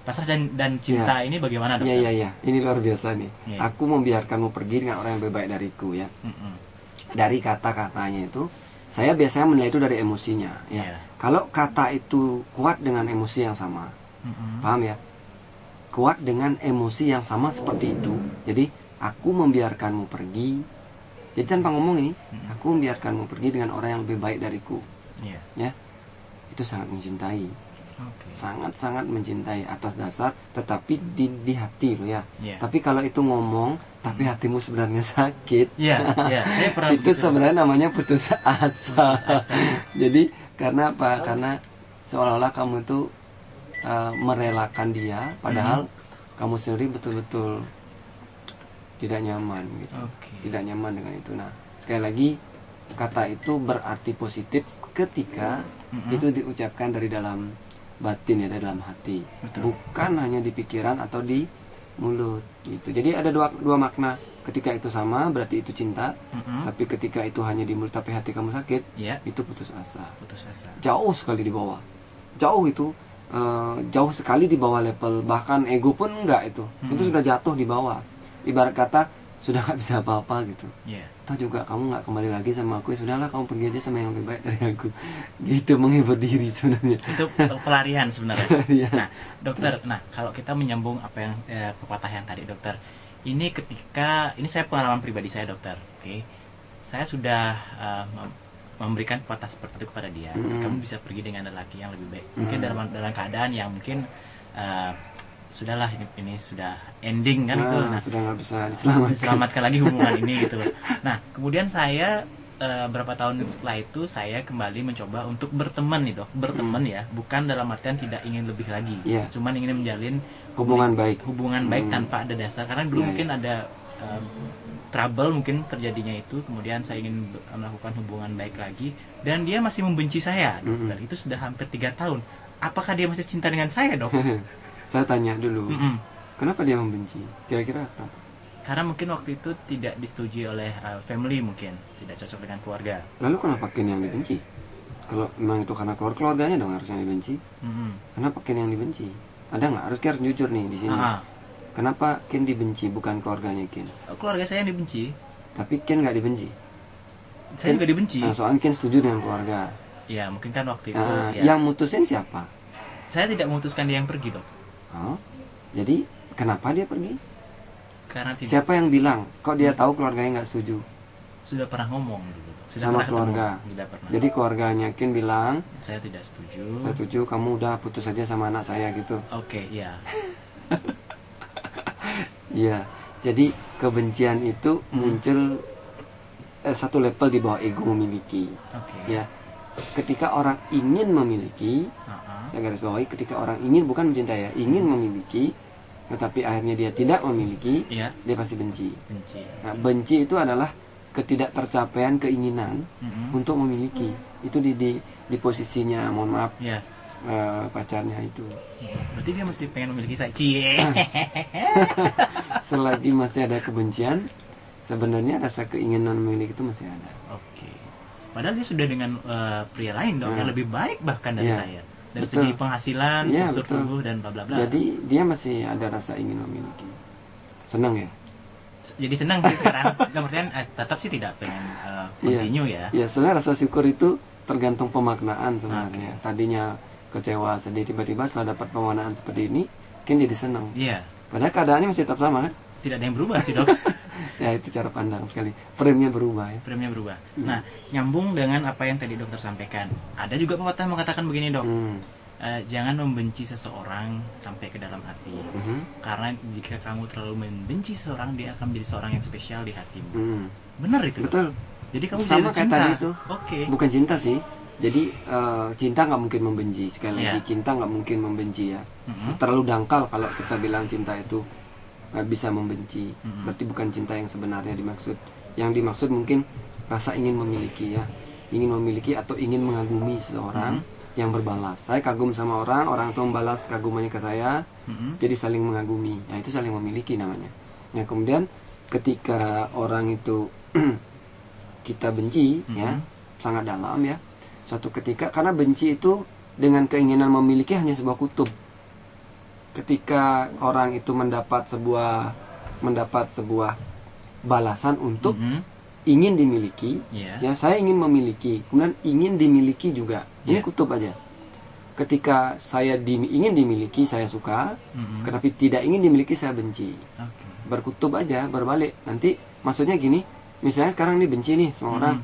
Speaker 1: Pasrah dan cinta ini bagaimana dokter?
Speaker 4: Iya. Ini luar biasa nih. Aku membiarkanmu pergi dengan orang yang lebih baik dariku ya. Dari kata-katanya itu, saya biasanya menilai itu dari emosinya. Ya. Kalau kata itu kuat dengan emosi yang sama, paham ya? Kuat dengan emosi yang sama seperti itu. Jadi aku membiarkanmu pergi. Jadi tanpa ngomong ini, aku membiarkanmu pergi dengan orang yang lebih baik dariku. Ya, itu sangat mencintai. Sangat-sangat mencintai atas dasar, tetapi di hati loh ya. Tapi kalau itu ngomong, tapi hatimu sebenarnya sakit.
Speaker 1: Saya pernah
Speaker 4: itu sebenarnya namanya putus asa. Jadi karena apa? Karena seolah-olah kamu itu merelakan dia, padahal kamu sendiri betul-betul tidak nyaman gitu. Tidak nyaman dengan itu. Nah, sekali lagi kata itu berarti positif ketika itu diucapkan dari dalam batin ya, dari dalam hati. Bukan hanya di pikiran atau di mulut gitu. Jadi ada dua makna. Ketika itu sama berarti itu cinta, tapi ketika itu hanya di mulut tapi hati kamu sakit, itu putus asa. Jauh sekali di bawah. Jauh itu jauh sekali di bawah level, bahkan ego pun enggak itu sudah jatuh di bawah. ibarat kata sudah nggak bisa apa-apa gitu.
Speaker 1: Iya.
Speaker 4: Toh juga kamu nggak kembali lagi sama aku, ya sudahlah kamu pergi aja sama yang lebih baik dari aku. Gitu, menghibur diri sebenarnya.
Speaker 1: Itu pelarian sebenarnya.
Speaker 4: Pelarian.
Speaker 1: Nah, dokter, kalau kita menyambung apa yang pepatah yang tadi dokter, ini ketika ini saya pengalaman pribadi saya dokter, oke, saya sudah memberikan pepatah seperti itu kepada dia. Kamu bisa pergi dengan lelaki yang lebih baik, mungkin dalam keadaan yang mungkin sudahlah ini sudah ending kan itu. Nah,
Speaker 4: sudah nggak bisa
Speaker 1: diselamatkan lagi hubungan ini gitu loh. Nah, kemudian saya berapa tahun setelah itu saya kembali mencoba untuk berteman nih dok, berteman ya, bukan dalam artian tidak ingin lebih lagi, cuman ingin menjalin
Speaker 4: hubungan baik
Speaker 1: tanpa ada dasar, karena dulu mungkin ada trouble mungkin terjadinya itu, kemudian saya ingin melakukan hubungan baik lagi dan dia masih membenci saya, dan itu sudah hampir 3 tahun. Apakah dia masih cinta dengan saya dok?
Speaker 4: Saya tanya dulu, kenapa dia membenci? Kira-kira kenapa?
Speaker 1: Karena mungkin waktu itu tidak disetujui oleh family, mungkin tidak cocok dengan keluarga.
Speaker 4: Lalu kenapa Ken yang dibenci? Kalau memang itu karena keluarganya dong harus yang dibenci. Kenapa Ken yang dibenci? Ada nggak? Harus jujur nih di sini. Kenapa Ken dibenci bukan keluarganya Ken?
Speaker 1: Keluarga saya yang dibenci.
Speaker 4: Tapi Ken nggak dibenci.
Speaker 1: Saya nggak dibenci.
Speaker 4: Nah, soalnya Ken setuju dengan keluarga.
Speaker 1: Ya mungkin kan waktu itu.
Speaker 4: Yang mutusin siapa?
Speaker 1: Saya tidak memutuskan dia yang pergi dok.
Speaker 4: Jadi kenapa dia pergi?
Speaker 1: Karena tidak.
Speaker 4: Siapa yang bilang? Kok dia tahu keluarganya nggak setuju?
Speaker 1: Sudah pernah ngomong dulu.
Speaker 4: Sama keluarga. Jadi keluarganya Ken bilang, saya
Speaker 1: tidak setuju.
Speaker 4: Saya setuju, kamu udah putus aja sama anak saya gitu.
Speaker 1: Oke, iya.
Speaker 4: Iya. Jadi kebencian itu muncul satu level di bawah ego memiliki. Ya. Ketika orang ingin memiliki, saya garis bawahi, ketika orang ingin, bukan mencintai ya, ingin memiliki, tetapi akhirnya dia tidak memiliki, dia pasti benci. Nah, benci itu adalah ketidaktercapaian keinginan untuk memiliki. Itu di posisinya, mohon maaf, pacarnya itu.
Speaker 1: Berarti dia masih pengen memiliki saya.
Speaker 4: Selagi masih ada kebencian, sebenarnya rasa keinginan memiliki itu masih ada.
Speaker 1: Padahal dia sudah dengan pria lain dong, yang lebih baik bahkan dari saya. Dari segi penghasilan, postur tubuh dan bla bla bla.
Speaker 4: Jadi dia masih ada rasa ingin memiliki. Senang ya?
Speaker 1: Jadi senang sih sekarang. Kemudian tetap sih tidak pengen continue ya.
Speaker 4: Iya, sebenarnya rasa syukur itu tergantung pemaknaan sebenarnya. Tadinya kecewa, sedih, tiba-tiba setelah dapat pemaknaan seperti ini, kan jadi senang.
Speaker 1: Iya.
Speaker 4: Padahal keadaannya masih tetap sama kan?
Speaker 1: Tidak ada yang berubah sih dok.
Speaker 4: Ya itu cara pandang sekali. Frame-nya berubah ya.
Speaker 1: Frame-nya berubah. Nah, nyambung dengan apa yang tadi dokter sampaikan. Ada juga pepatah mengatakan begini dok. Jangan membenci seseorang sampai ke dalam hati. Karena jika kamu terlalu membenci seseorang, dia akan menjadi seorang yang spesial di hatimu. Benar itu.
Speaker 4: Betul.
Speaker 1: Jadi kamu
Speaker 4: sama kayak
Speaker 1: cinta.
Speaker 4: Tadi itu. Bukan cinta sih. Jadi cinta nggak mungkin membenci. Sekali lagi cinta nggak mungkin membenci ya. Terlalu dangkal kalau kita bilang cinta itu bisa membenci. Berarti bukan cinta yang sebenarnya dimaksud. Yang dimaksud mungkin rasa ingin memiliki ya. Ingin memiliki atau ingin mengagumi seseorang yang berbalas. Saya kagum sama orang itu membalas kagumannya ke saya. Jadi saling mengagumi. Nah, itu saling memiliki namanya. Nah, kemudian ketika orang itu kita benci ya, sangat dalam ya. Suatu ketika, karena benci itu dengan keinginan memiliki hanya sebuah kutub. Ketika orang itu mendapat sebuah balasan untuk ingin dimiliki, ya saya ingin memiliki, kemudian ingin dimiliki juga. Ini kutub aja. Ketika saya ingin dimiliki, saya suka, tetapi tidak ingin dimiliki, saya benci. Berkutub aja, berbalik. Nanti maksudnya gini, misalnya sekarang ini benci nih sama orang,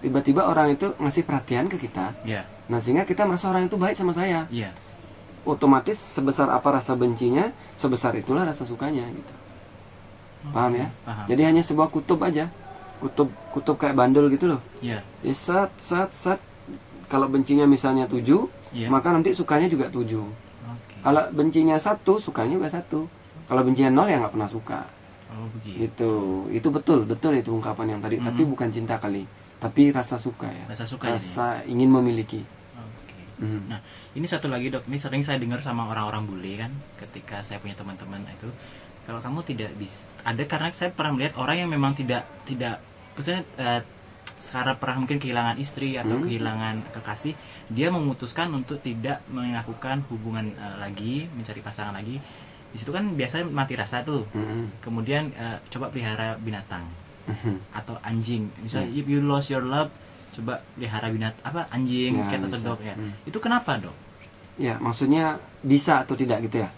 Speaker 4: tiba-tiba orang itu ngasih perhatian ke kita, nah sehingga kita merasa orang itu baik sama saya. Otomatis sebesar apa rasa bencinya, sebesar itulah rasa sukanya gitu. Paham ya? Jadi hanya sebuah kutub aja. Kutub kayak bandel gitu loh. Jadi sat. Kalau bencinya misalnya 7, maka nanti sukanya juga 7. Kalau bencinya 1, sukanya juga 1. Kalau bencinya 0 ya nggak pernah suka. Gitu. Itu betul itu ungkapan yang tadi. Tapi bukan cinta kali, tapi rasa suka ya. Rasa ingin memiliki.
Speaker 1: Nah, ini satu lagi dok, ini sering saya dengar sama orang-orang bule kan, ketika saya punya teman-teman itu, kalau kamu tidak bisa, ada karena saya pernah melihat orang yang memang tidak, maksudnya sekarang pernah mungkin kehilangan istri atau kehilangan kekasih, dia memutuskan untuk tidak melakukan hubungan lagi, mencari pasangan lagi, di situ kan biasanya mati rasa tuh. Kemudian coba pelihara binatang atau anjing. Misalnya if you lost your love, coba pelihara anjing,
Speaker 4: Ya,
Speaker 1: cat atau
Speaker 4: bisa.
Speaker 1: dog ya. Itu kenapa, Dok?
Speaker 4: Ya, maksudnya bisa atau tidak gitu ya.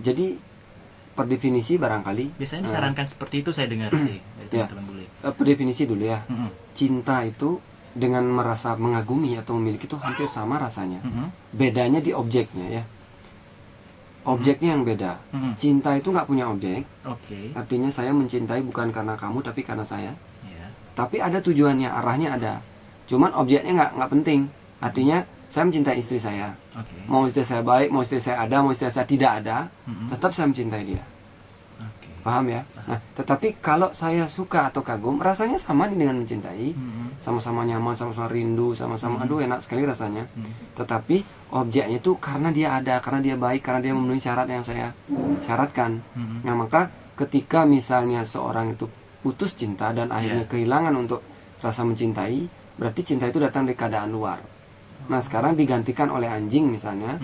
Speaker 4: Jadi per definisi barangkali
Speaker 1: Biasanya disarankan seperti itu, saya dengar sih dari
Speaker 4: Ya.
Speaker 1: teman-teman bule.
Speaker 4: per definisi dulu ya. Cinta itu dengan merasa mengagumi atau memiliki itu hampir sama rasanya. Bedanya di objeknya ya. Objeknya yang beda. Cinta itu nggak punya objek.
Speaker 1: Oke.
Speaker 4: Artinya saya mencintai bukan karena kamu tapi karena saya.
Speaker 1: Ya.
Speaker 4: Tapi ada tujuannya, arahnya ada. Cuman objeknya nggak penting. Artinya saya mencintai istri saya.
Speaker 1: Oke.
Speaker 4: Mau istri saya baik, mau istri saya ada, mau istri saya tidak ada, tetap saya mencintai dia.
Speaker 1: Oke.
Speaker 4: Paham ya? Nah, tetapi kalau saya suka atau kagum, rasanya sama nih dengan mencintai. Sama-sama nyaman, sama-sama rindu, sama-sama aduh enak sekali rasanya. Tetapi objeknya itu karena dia ada, karena dia baik, karena dia memenuhi syarat yang saya syaratkan. Nah, maka ketika misalnya seorang itu putus cinta dan akhirnya kehilangan untuk rasa mencintai, berarti cinta itu datang dari keadaan luar. Nah, sekarang digantikan oleh anjing misalnya,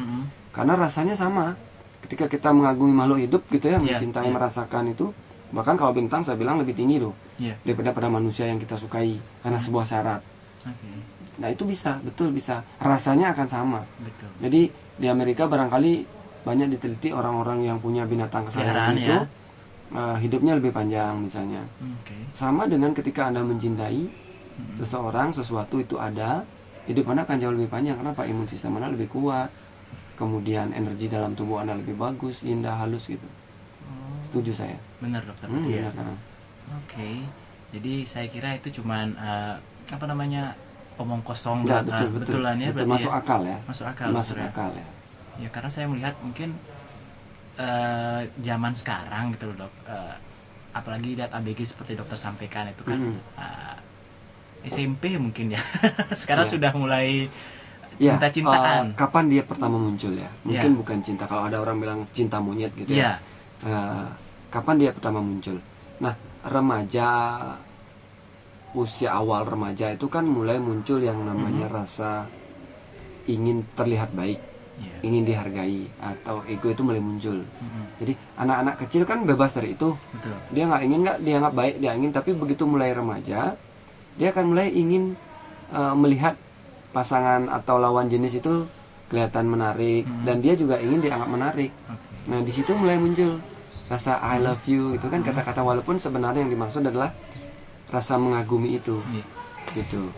Speaker 4: karena rasanya sama. Ketika kita mengagumi makhluk hidup gitu ya, mencintai, merasakan itu, bahkan kalau bintang saya bilang lebih tinggi loh daripada pada manusia yang kita sukai karena sebuah syarat.
Speaker 1: Oke.
Speaker 4: Nah, itu bisa, betul bisa. Rasanya akan sama.
Speaker 1: Betul.
Speaker 4: Jadi di Amerika barangkali banyak diteliti orang-orang yang punya binatang kesayangan
Speaker 1: Peliharaan,
Speaker 4: itu hidupnya lebih panjang misalnya.
Speaker 1: Oke.
Speaker 4: Sama dengan ketika Anda mencintai seseorang, sesuatu itu ada, hidup Anda akan jauh lebih panjang. Kenapa? Imun sistem Anda lebih kuat. Kemudian energi dalam tubuh Anda lebih bagus, indah, halus gitu. Setuju saya.
Speaker 1: Benar, Dokter. Berarti ya.
Speaker 4: Benar.
Speaker 1: Oke. Jadi saya kira itu cuman omong kosong
Speaker 4: Ya, betul.
Speaker 1: betulan ya,
Speaker 4: Betul,
Speaker 1: berarti
Speaker 4: masuk
Speaker 1: ya.
Speaker 4: akal ya.
Speaker 1: Masuk akal.
Speaker 4: Masuk
Speaker 1: Dokter, ya.
Speaker 4: akal ya.
Speaker 1: Ya, karena saya melihat mungkin zaman sekarang gitu loh, Dok. Apalagi lihat ABG seperti dokter sampaikan itu kan SMP mungkin ya. Sekarang sudah mulai cinta-cintaan.
Speaker 4: Kapan dia pertama muncul ya? Mungkin bukan cinta. Kalau ada orang bilang cinta monyet gitu ya. Kapan dia pertama muncul? Nah, remaja, usia awal remaja itu kan mulai muncul yang namanya rasa ingin terlihat baik, ingin dihargai, atau ego itu mulai muncul. Jadi anak-anak kecil kan bebas dari itu.
Speaker 1: Betul.
Speaker 4: Dia nggak ingin, nggak dianggap baik, dia ingin. Tapi begitu mulai remaja, dia akan mulai ingin melihat pasangan atau lawan jenis itu kelihatan menarik, dan dia juga ingin dianggap menarik. Nah, di situ mulai muncul rasa I love you itu kan kata-kata, walaupun sebenarnya yang dimaksud adalah rasa mengagumi itu, gitu.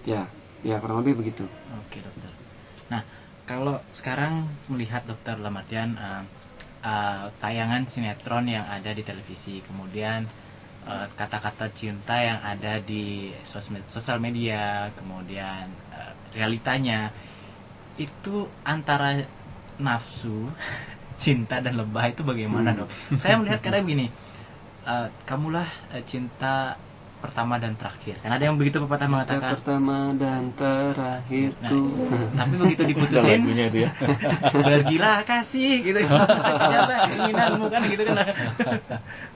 Speaker 4: Ya kurang lebih begitu.
Speaker 1: Oke, Dokter. Nah, kalau sekarang melihat Dokter dalam artian tayangan sinetron yang ada di televisi, kemudian kata-kata cinta yang ada di sosial media, kemudian realitanya itu antara nafsu, cinta dan lebah itu bagaimana, Dok? Saya melihat kadang gini, kamulah cinta pertama dan terakhir. Kan ada yang begitu pepatah mengatakan
Speaker 4: pertama dan terakhirku.
Speaker 1: Nah, tapi begitu diputusin
Speaker 3: lagunya itu ya.
Speaker 1: bergila kasih gitu. Ternyata keinginanmu kan gitu kan.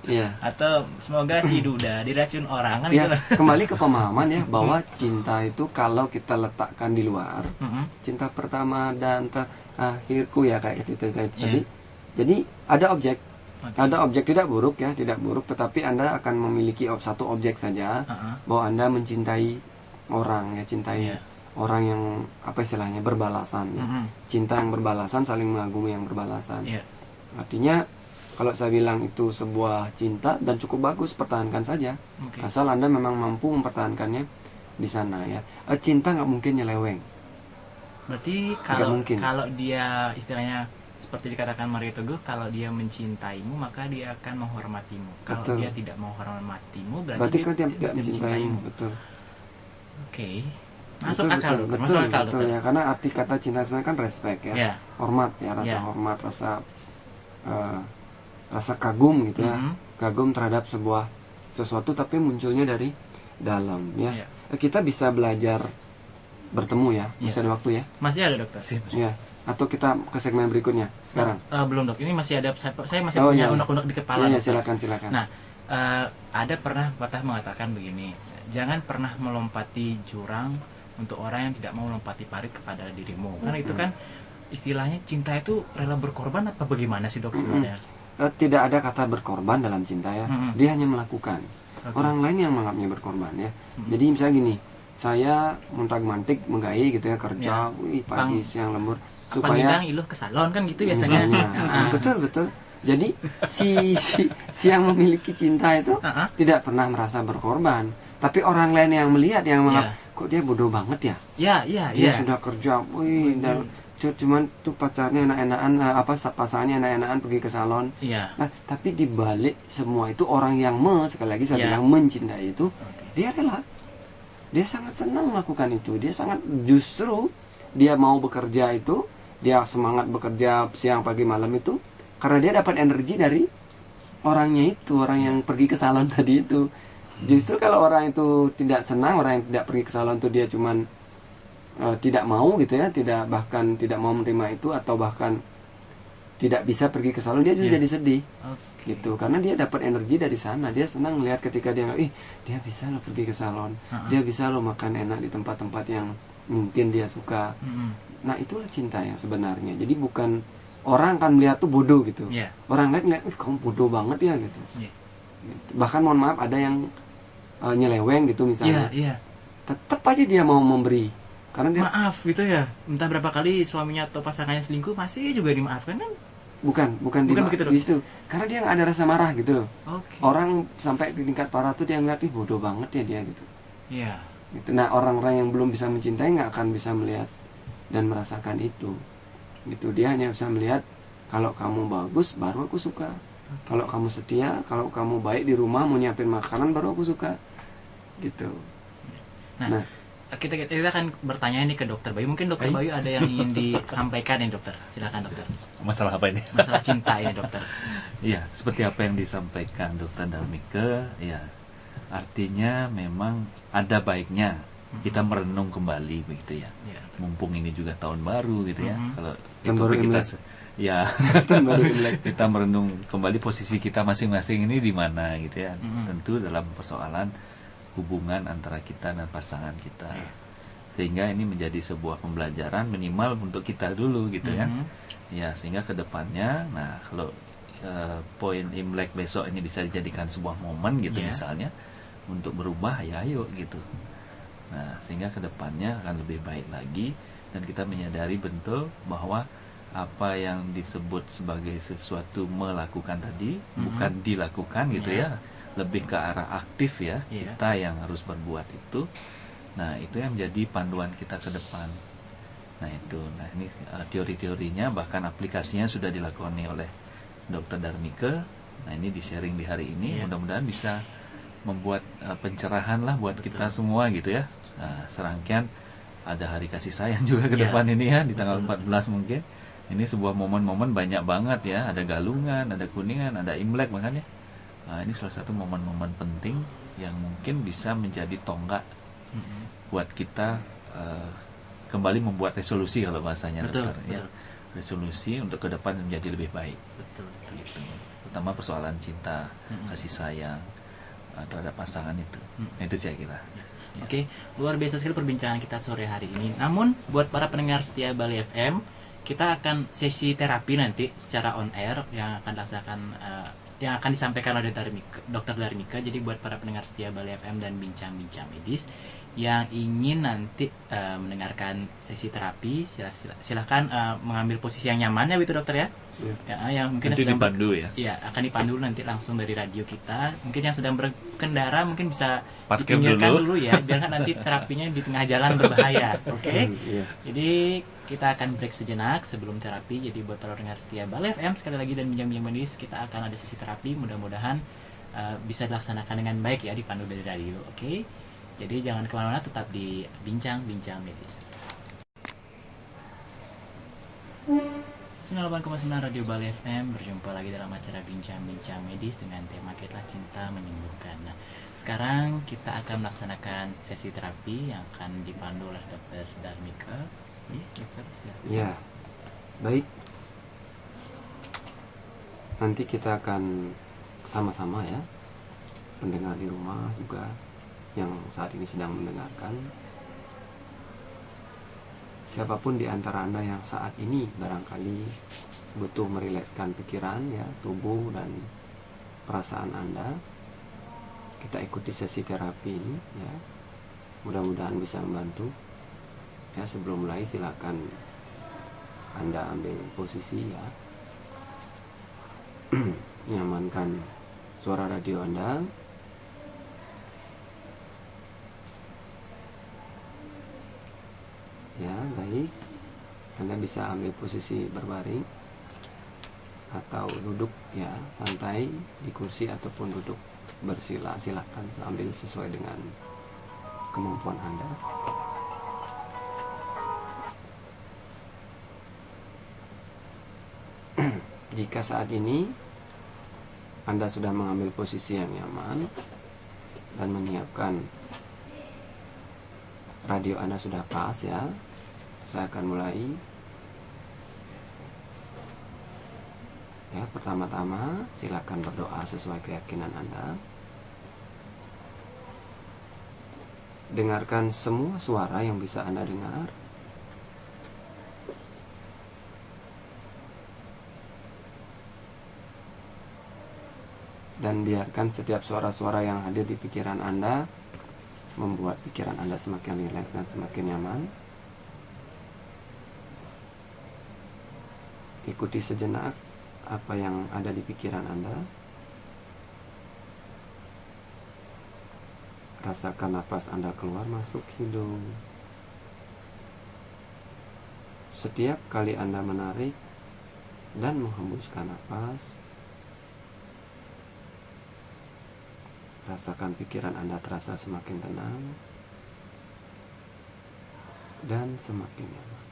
Speaker 4: Iya.
Speaker 1: Atau semoga si duda diracun orang kan
Speaker 4: Ya,
Speaker 1: gitu.
Speaker 4: kembali ke pemahaman ya, bahwa cinta itu kalau kita letakkan di luar, cinta pertama dan terakhirku ya kayak gitu tadi. Jadi ada objek. Ada objek, tidak buruk ya, tidak buruk, tetapi Anda akan memiliki satu objek saja, bahwa Anda mencintai orang ya, cintai orang yang apa istilahnya, berbalasan ya. Cinta yang berbalasan, saling mengagumi yang berbalasan. Artinya kalau saya bilang itu sebuah cinta dan cukup bagus, pertahankan saja. Asal Anda memang mampu mempertahankannya di sana ya. Cinta nggak mungkin nyeleweng.
Speaker 1: Berarti kalau dia istilahnya seperti dikatakan Mario Teguh, kalau dia mencintaimu maka dia akan menghormatimu. Kalau dia tidak menghormatimu berarti
Speaker 4: kan dia tidak mencintaimu. Betul.
Speaker 1: Oke. Masuk akal,
Speaker 4: betul ya. Karena arti kata cinta sebenarnya kan respect ya. Hormat ya, rasa hormat, rasa kagum gitu ya. Kagum terhadap sesuatu tapi munculnya dari dalam ya. Kita bisa belajar bertemu ya. Masih ada waktu ya?
Speaker 1: Masih ada, Dokter.
Speaker 4: Ya. Atau kita ke segmen berikutnya sekarang?
Speaker 1: Belum, Dok. Ini masih ada, saya masih punya unek-unek di kepala.
Speaker 4: Silakan.
Speaker 1: Nah, ada pernah patah mengatakan begini, jangan pernah melompati jurang untuk orang yang tidak mau melompati parit kepada dirimu. Karena itu kan istilahnya cinta itu rela berkorban apa bagaimana sih dok sebenarnya?
Speaker 4: Tidak ada kata berkorban dalam cinta ya. Dia hanya melakukan. Orang lain yang menganggapnya berkorban ya. Jadi misalnya gini, saya montag-mantik menggawe gitu ya, kerja pagi siang lembur supaya
Speaker 1: iluh ke salon kan gitu biasanya.
Speaker 4: Betul. Jadi si yang memiliki cinta itu tidak pernah merasa berkorban, tapi orang lain yang melihat yang menganggap kok dia bodoh banget ya. Dia sudah kerja, dan cuman tuh pacarnya enak-enakan, pasangannya enak-enakan pergi ke salon. Nah, tapi di balik semua itu orang yang sekali lagi saya bilang mencintai itu, dia rela. Dia sangat senang melakukan itu. Dia sangat, justru dia mau bekerja itu, dia semangat bekerja siang pagi malam itu karena dia dapat energi dari orangnya itu, orang yang pergi ke salon tadi itu. Justru kalau orang itu tidak senang, orang yang tidak pergi ke salon itu dia cuman tidak mau gitu ya, bahkan tidak mau menerima itu, atau bahkan tidak bisa pergi ke salon, dia juga jadi sedih. Gitu, karena dia dapat energi dari sana. Dia senang melihat ketika dia dia bisa loh pergi ke salon, dia bisa loh makan enak di tempat-tempat yang mungkin dia suka. Nah, itulah cinta yang sebenarnya. Jadi bukan orang akan melihat tuh bodoh gitu. Orang lain melihat, kamu bodoh banget ya gitu. Bahkan mohon maaf ada yang nyeleweng gitu misalnya. Tetap aja dia mau memberi. Karena dia,
Speaker 1: maaf gitu ya, entah berapa kali suaminya atau pasangannya selingkuh masih juga dimaafkan kan?
Speaker 4: Bukan begitu di situ. Karena dia nggak ada rasa marah gitu loh. Orang sampai di tingkat parah tuh dia ngeliat, bodoh banget ya dia gitu. Gitu. Nah, orang-orang yang belum bisa mencintai nggak akan bisa melihat dan merasakan itu. Gitu, dia hanya bisa melihat kalau kamu bagus baru aku suka. Kalau kamu setia, kalau kamu baik di rumah mau nyiapin makanan baru aku suka. Gitu.
Speaker 1: Nah, kita akan bertanya nih ke Dokter Bayu. Mungkin Dokter Bayu ada yang ingin disampaikan nih dokter. Silakan dokter.
Speaker 2: Masalah apa ini?
Speaker 1: Masalah cinta ini dokter.
Speaker 2: Iya, seperti apa yang disampaikan Dokter Darmike. Ya, artinya memang ada baiknya kita merenung kembali begitu ya. Mumpung ini juga tahun baru gitu ya. Kalau kita merenung kembali posisi kita masing-masing ini di mana gitu ya. Tentu dalam persoalan hubungan antara kita dan pasangan kita, sehingga ini menjadi sebuah pembelajaran minimal untuk kita dulu gitu ya. Ya, sehingga kedepannya, nah kalau poin Imlek besok ini bisa dijadikan sebuah momen gitu misalnya untuk berubah, ya ayo gitu. Nah, sehingga kedepannya akan lebih baik lagi dan kita menyadari betul bahwa apa yang disebut sebagai sesuatu melakukan tadi bukan dilakukan gitu ya. Lebih ke arah aktif ya, kita yang harus berbuat itu. Nah, itu yang menjadi panduan kita ke depan. Nah, ini teori-teorinya, bahkan aplikasinya sudah dilakoni oleh Dr. Darmike. Nah, ini di-sharing di hari ini. Mudah-mudahan bisa membuat pencerahan lah buat kita semua gitu ya. Nah, serangkaian ada hari kasih sayang juga ke depan ini ya, di tanggal 14 mungkin. Ini sebuah momen-momen banyak banget ya. Ada Galungan, ada Kuningan, ada Imlek makanya. Nah, ini salah satu momen-momen penting yang mungkin bisa menjadi tonggak buat kita kembali membuat resolusi kalau bahasanya dokter. Ya. Resolusi untuk ke depan menjadi lebih baik. Gitu. Terutama persoalan cinta, kasih sayang terhadap pasangan itu. Itu saya kira.
Speaker 1: Oke, luar biasa sekali perbincangan kita sore hari ini. Namun buat para pendengar setia Bali FM, kita akan sesi terapi nanti secara on air yang akan yang akan disampaikan oleh Dr. Darmike. Jadi buat para pendengar setia Bali FM dan bincang-bincang medis yang ingin nanti mendengarkan sesi terapi, silakan mengambil posisi yang nyaman ya gitu dokter ya. Yang mungkin
Speaker 2: nanti
Speaker 1: sedang
Speaker 2: dipandu ya.
Speaker 1: Iya, akan dipandu nanti langsung dari radio kita. Mungkin yang sedang berkendara mungkin bisa
Speaker 2: parkir
Speaker 1: dipinggirkan dulu ya, biar nanti terapinya di tengah jalan berbahaya. Oke? Jadi kita akan break sejenak sebelum terapi. Jadi buat para pendengar setia Bali FM sekali lagi dan bincang-bincang medis, kita akan ada sesi terapi. Mudah-mudahan bisa dilaksanakan dengan baik ya, dipandu dari radio. Oke? Jadi jangan kemana-mana, tetap di bincang-bincang medis. 98,9 Radio Bali FM, berjumpa lagi dalam acara bincang-bincang medis dengan tema kita cinta menyembuhkan. Nah, sekarang kita akan melaksanakan sesi terapi yang akan dipandu oleh Dr. Darmike. Dokter, silakan.
Speaker 4: Ya, baik. Nanti kita akan sama-sama ya, pendengar di rumah juga yang saat ini sedang mendengarkan, siapapun di antara Anda yang saat ini barangkali butuh merilekskan pikiran, ya, tubuh dan perasaan Anda, kita ikuti sesi terapi ini, ya. Mudah-mudahan bisa membantu. Ya, sebelum mulai silakan Anda ambil posisi, ya. Nyamankan suara radio Anda. Ya, baik. Anda bisa ambil posisi berbaring atau duduk, ya, santai di kursi ataupun duduk bersila, silakan ambil sesuai dengan kemampuan Anda. Jika saat ini Anda sudah mengambil posisi yang nyaman dan menyiapkan radio Anda sudah pas, ya, saya akan mulai. Ya, pertama-tama silakan berdoa sesuai keyakinan Anda. Dengarkan semua suara yang bisa Anda dengar. Dan biarkan setiap suara-suara yang hadir di pikiran Anda membuat pikiran Anda semakin rileks dan semakin nyaman. Ikuti sejenak apa yang ada di pikiran Anda. Rasakan napas Anda keluar masuk hidung. Setiap kali Anda menarik dan menghembuskan napas, rasakan pikiran Anda terasa semakin tenang dan semakin nyaman.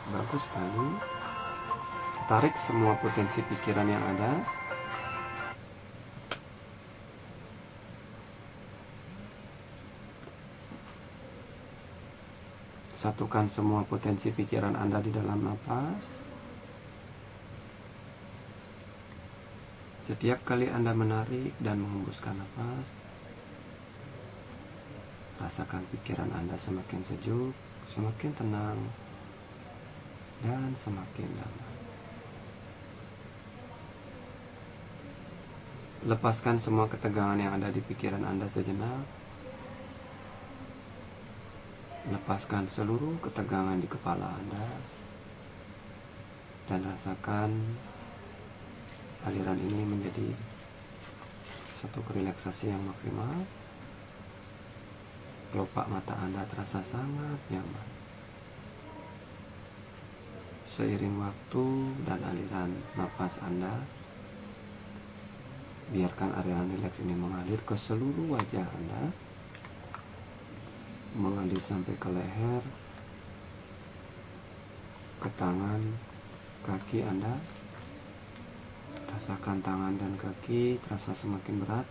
Speaker 4: Bagus sekali. Tarik semua potensi pikiran yang ada. Satukan semua potensi pikiran Anda di dalam napas. Setiap kali Anda menarik dan menghembuskan napas, rasakan pikiran Anda semakin sejuk, semakin tenang, dan semakin damai. Lepaskan semua ketegangan yang ada di pikiran Anda sejenak. Lepaskan seluruh ketegangan di kepala Anda dan rasakan aliran ini menjadi satu relaksasi yang maksimal. Kelopak mata Anda terasa sangat nyaman. Seiring waktu dan aliran napas Anda, biarkan aliran rileks ini mengalir ke seluruh wajah Anda, mengalir sampai ke leher, ke tangan, kaki Anda. Rasakan tangan dan kaki terasa semakin berat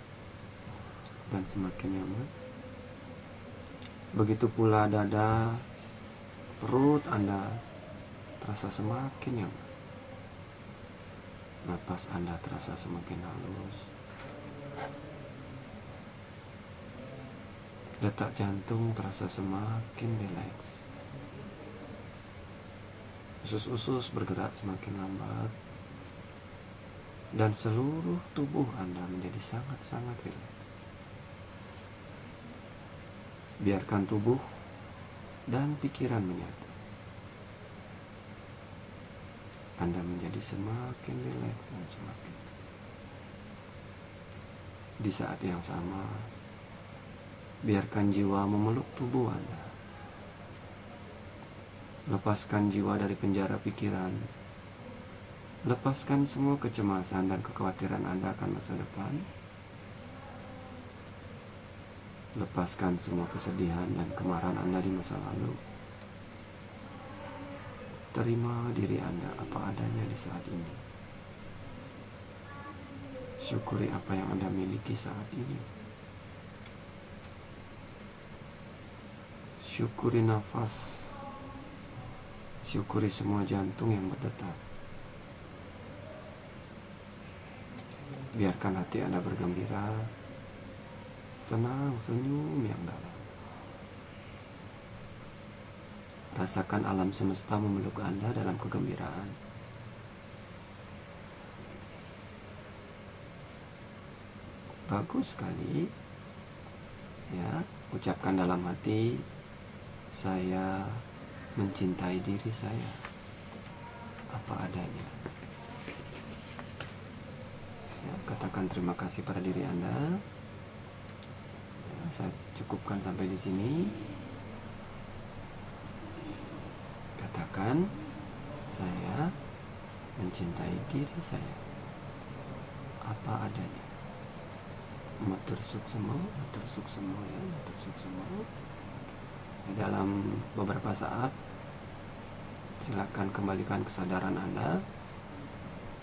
Speaker 4: dan semakin nyaman. Begitu pula dada, perut Anda terasa semakin nyaman. Napas Anda terasa semakin halus. Detak jantung terasa semakin rileks. Usus-usus bergerak semakin lambat. Dan seluruh tubuh Anda menjadi sangat-sangat rileks. Biarkan tubuh dan pikiran menyatu. Anda menjadi semakin rileks dan semakin. Di saat yang sama, biarkan jiwa memeluk tubuh Anda. Lepaskan jiwa dari penjara pikiran. Lepaskan semua kecemasan dan kekhawatiran Anda akan masa depan. Lepaskan semua kesedihan dan kemarahan Anda di masa lalu. Terima diri Anda apa adanya di saat ini. Syukuri apa yang Anda miliki saat ini. Syukuri nafas. Syukuri semua jantung yang berdetak. Biarkan hati Anda bergembira. senang, senyum yang dalam. Rasakan alam semesta memeluk Anda dalam kegembiraan. Bagus sekali. Ya, ucapkan dalam hati, saya mencintai diri saya apa adanya. Ya, katakan terima kasih pada diri Anda. Ya, saya cukupkan sampai di sini. Katakan, saya mencintai diri saya apa adanya. Matur suksema ya, matur suksema. Dalam beberapa saat, silakan kembalikan kesadaran Anda.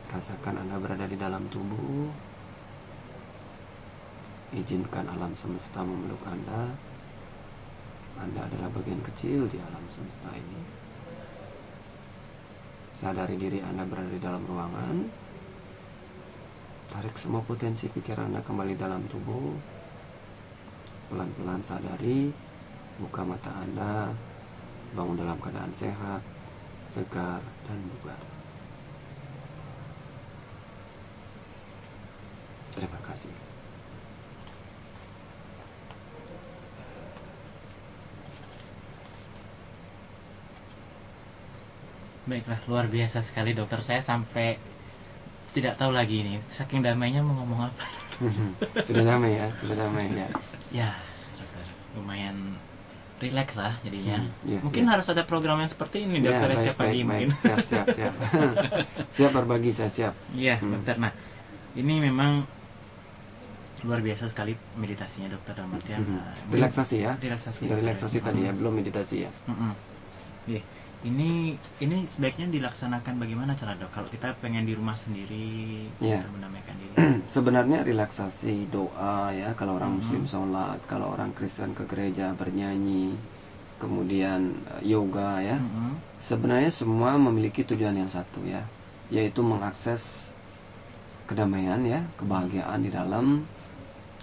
Speaker 4: Rasakan Anda berada di dalam tubuh. Izinkan alam semesta memeluk Anda. Anda adalah bagian kecil di alam semesta ini. Sadari diri Anda berada di dalam ruangan. Tarik semua potensi pikiran Anda kembali dalam tubuh. Pelan-pelan sadari. Buka mata Anda. Bangun dalam keadaan sehat, segar, dan bugar. Terima kasih.
Speaker 1: Baiklah, luar biasa sekali dokter. Saya sampai tidak tahu lagi ini, saking damainya mau ngomong apa.
Speaker 4: Sudah damai ya.
Speaker 1: Ya, dokter, lumayan rileks lah jadinya.
Speaker 4: Ya,
Speaker 1: mungkin
Speaker 4: ya.
Speaker 1: harus ada program yang seperti ini dokter, setiap pagi mungkin.
Speaker 4: Siap. Siap berbagi, saya siap.
Speaker 1: Iya, dokter. Nah, ini memang luar biasa sekali meditasinya dokter, dalam artian
Speaker 4: relaksasi ya.
Speaker 1: Relaksasi
Speaker 4: Tadi ya, belum meditasi ya.
Speaker 1: Iya. Ini sebaiknya dilaksanakan bagaimana cara dok? Kalau kita pengen di rumah sendiri,
Speaker 4: Ya.
Speaker 1: kita mendamaikan diri.
Speaker 4: Sebenarnya relaksasi doa ya, kalau orang Muslim sholat, kalau orang Kristen ke gereja bernyanyi, kemudian yoga ya. Sebenarnya semua memiliki tujuan yang satu ya, yaitu mengakses kedamaian ya, kebahagiaan di dalam,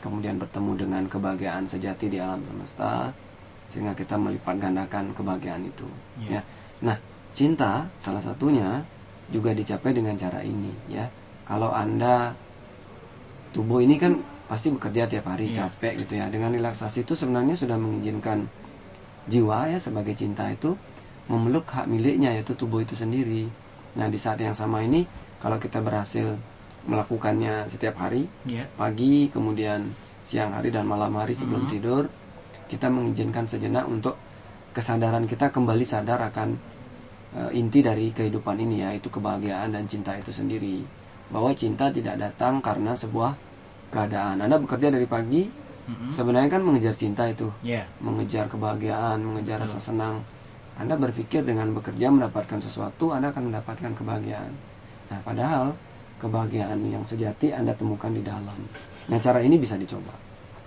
Speaker 4: kemudian bertemu dengan kebahagiaan sejati di alam semesta, sehingga kita melipat gandakan kebahagiaan itu ya. Nah, cinta salah satunya juga dicapai dengan cara ini ya. Kalau Anda, tubuh ini kan pasti bekerja tiap hari, capek gitu ya. Dengan relaksasi itu sebenarnya sudah mengizinkan jiwa ya sebagai cinta itu memeluk hak miliknya, yaitu tubuh itu sendiri. Nah, di saat yang sama ini kalau kita berhasil melakukannya setiap hari, pagi, kemudian siang hari dan malam hari sebelum tidur, kita mengizinkan sejenak untuk kesadaran kita kembali sadar akan inti dari kehidupan ini, yaitu kebahagiaan dan cinta itu sendiri. Bahwa cinta tidak datang karena sebuah keadaan. Anda bekerja dari pagi, sebenarnya kan mengejar cinta itu, mengejar kebahagiaan, mengejar rasa senang. Anda berpikir dengan bekerja mendapatkan sesuatu, Anda akan mendapatkan kebahagiaan. Nah, padahal kebahagiaan yang sejati Anda temukan di dalam. Nah, cara ini bisa dicoba.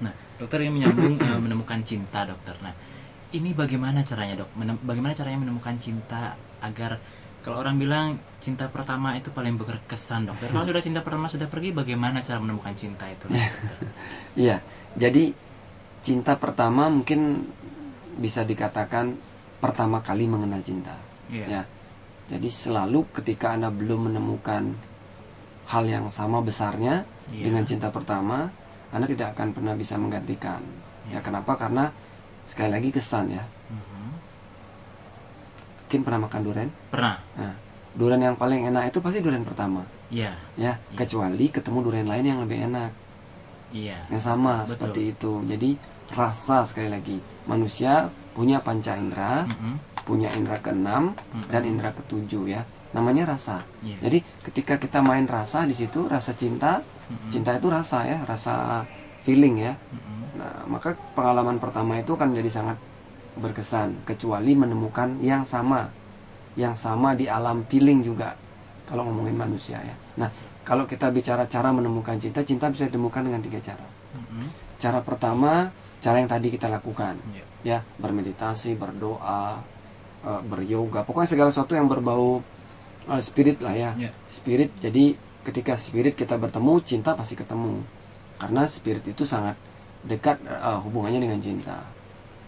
Speaker 1: Nah, dokter yang menyambung menemukan cinta, dokter. Nah, ini bagaimana caranya, dok? Bagaimana caranya menemukan cinta agar, kalau orang bilang cinta pertama itu paling berkesan, dokter. Kalau sudah cinta pertama sudah pergi, bagaimana cara menemukan cinta itu?
Speaker 4: Iya, jadi cinta pertama mungkin bisa dikatakan pertama kali mengenal cinta. Ya. Jadi selalu ketika Anda belum menemukan hal yang sama besarnya dengan cinta pertama, Anda tidak akan pernah bisa menggantikan. Ya, kenapa? Karena sekali lagi kesan ya. Mungkin pernah makan durian?
Speaker 1: Pernah.
Speaker 4: Nah, durian yang paling enak itu pasti durian pertama.
Speaker 1: Iya.
Speaker 4: Ya, kecuali ketemu durian lain yang lebih enak.
Speaker 1: Iya.
Speaker 4: Yang sama,
Speaker 1: betul.
Speaker 4: seperti itu. Jadi rasa, sekali lagi, manusia punya panca indera, punya indera keenam dan indera ketujuh ya. Namanya rasa. Jadi ketika kita main rasa di situ, rasa cinta, cinta itu rasa ya, rasa feeling ya. Nah, maka pengalaman pertama itu akan menjadi sangat berkesan, kecuali menemukan yang sama di alam feeling juga, kalau ngomongin manusia ya. Nah, kalau kita bicara cara menemukan cinta, cinta bisa ditemukan dengan 3 cara. Cara pertama, cara yang tadi kita lakukan, ya, bermeditasi, berdoa, beryoga, pokoknya segala sesuatu yang berbau spirit lah ya. Spirit. Jadi ketika spirit kita bertemu, cinta pasti ketemu, karena spirit itu sangat dekat hubungannya dengan cinta.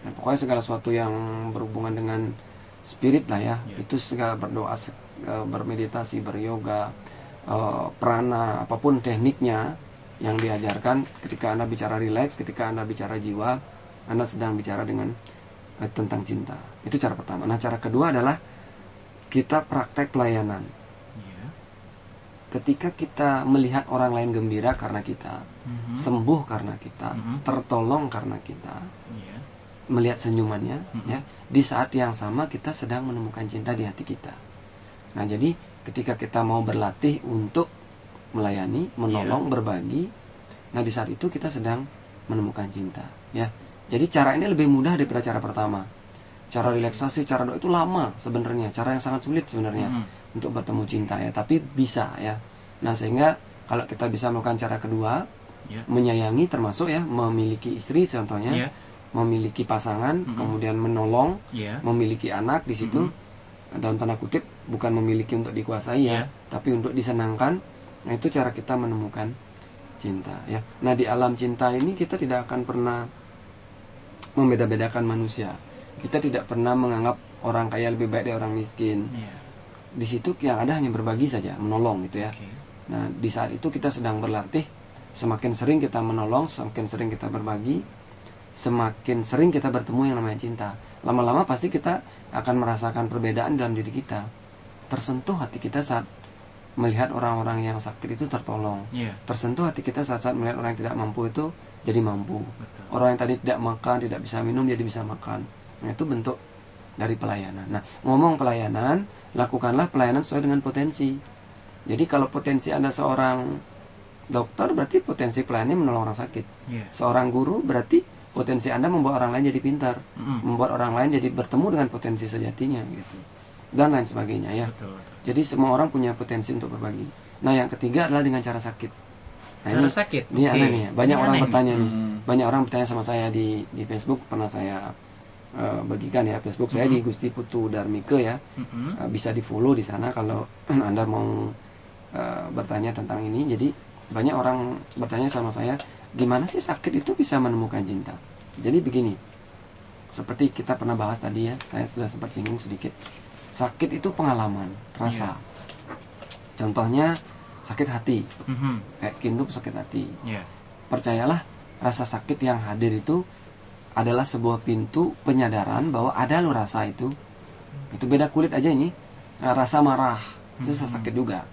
Speaker 4: Nah, pokoknya segala sesuatu yang berhubungan dengan spirit lah ya, itu segala berdoa, bermeditasi, beryoga, prana, apapun tekniknya yang diajarkan. Ketika Anda bicara rileks, ketika Anda bicara jiwa, Anda sedang bicara dengan tentang cinta. Itu cara pertama. Nah, cara kedua adalah kita praktek pelayanan. Ketika kita melihat orang lain gembira karena kita, sembuh karena kita, tertolong karena kita, melihat senyumannya, ya, di saat yang sama kita sedang menemukan cinta di hati kita. Nah, jadi ketika kita mau berlatih untuk melayani, menolong, berbagi, nah di saat itu kita sedang menemukan cinta, ya. Jadi cara ini lebih mudah daripada cara pertama. Cara relaksasi, cara doa itu lama sebenarnya, cara yang sangat sulit sebenarnya untuk bertemu cinta, ya, tapi bisa, ya. Nah, sehingga kalau kita bisa melakukan cara kedua, menyayangi, termasuk ya memiliki istri contohnya, memiliki pasangan, kemudian menolong, memiliki anak di situ, dalam tanda kutip bukan memiliki untuk dikuasai, ya, tapi untuk disenangkan. Nah, itu cara kita menemukan cinta, ya. Nah, di alam cinta ini kita tidak akan pernah membeda-bedakan manusia. Kita tidak pernah menganggap orang kaya lebih baik dari orang miskin. Di situ yang ada hanya berbagi saja, menolong gitu ya. Nah, di saat itu kita sedang berlatih. Semakin sering kita menolong, semakin sering kita berbagi, semakin sering kita bertemu yang namanya cinta. Lama-lama pasti kita akan merasakan perbedaan dalam diri kita. Tersentuh hati kita saat melihat orang-orang yang sakit itu tertolong. Tersentuh hati kita saat melihat orang yang tidak mampu itu jadi mampu. Orang yang tadi tidak makan, tidak bisa minum, jadi bisa makan. Nah, itu bentuk dari pelayanan. Nah, ngomong pelayanan, lakukanlah pelayanan sesuai dengan potensi. Jadi kalau potensi Anda seorang dokter, berarti potensi pelayanannya menolong orang sakit. Seorang guru, berarti potensi Anda membuat orang lain jadi pintar, membuat orang lain jadi bertemu dengan potensi sejatinya, gitu. Dan lain sebagainya, ya. Jadi semua orang punya potensi untuk berbagi. Nah, yang ketiga adalah dengan cara sakit. Nah,
Speaker 1: cara sakit?
Speaker 4: Ini aneh nih. Banyak orang bertanya nih. Banyak orang bertanya sama saya di Facebook, pernah saya bagikan ya. Facebook saya di Gusti Putu Darmike, ya. Bisa di follow di sana kalau Anda mau bertanya tentang ini. Jadi banyak orang bertanya sama saya, gimana sih sakit itu bisa menemukan cinta? Jadi begini, seperti kita pernah bahas tadi, ya, saya sudah sempat singgung sedikit. Sakit itu pengalaman, rasa. Contohnya sakit hati, kayak kintup sakit hati. Percayalah, rasa sakit yang hadir itu adalah sebuah pintu penyadaran bahwa ada loh rasa itu. Itu beda kulit aja ini. Nah, rasa marah itu sakit juga.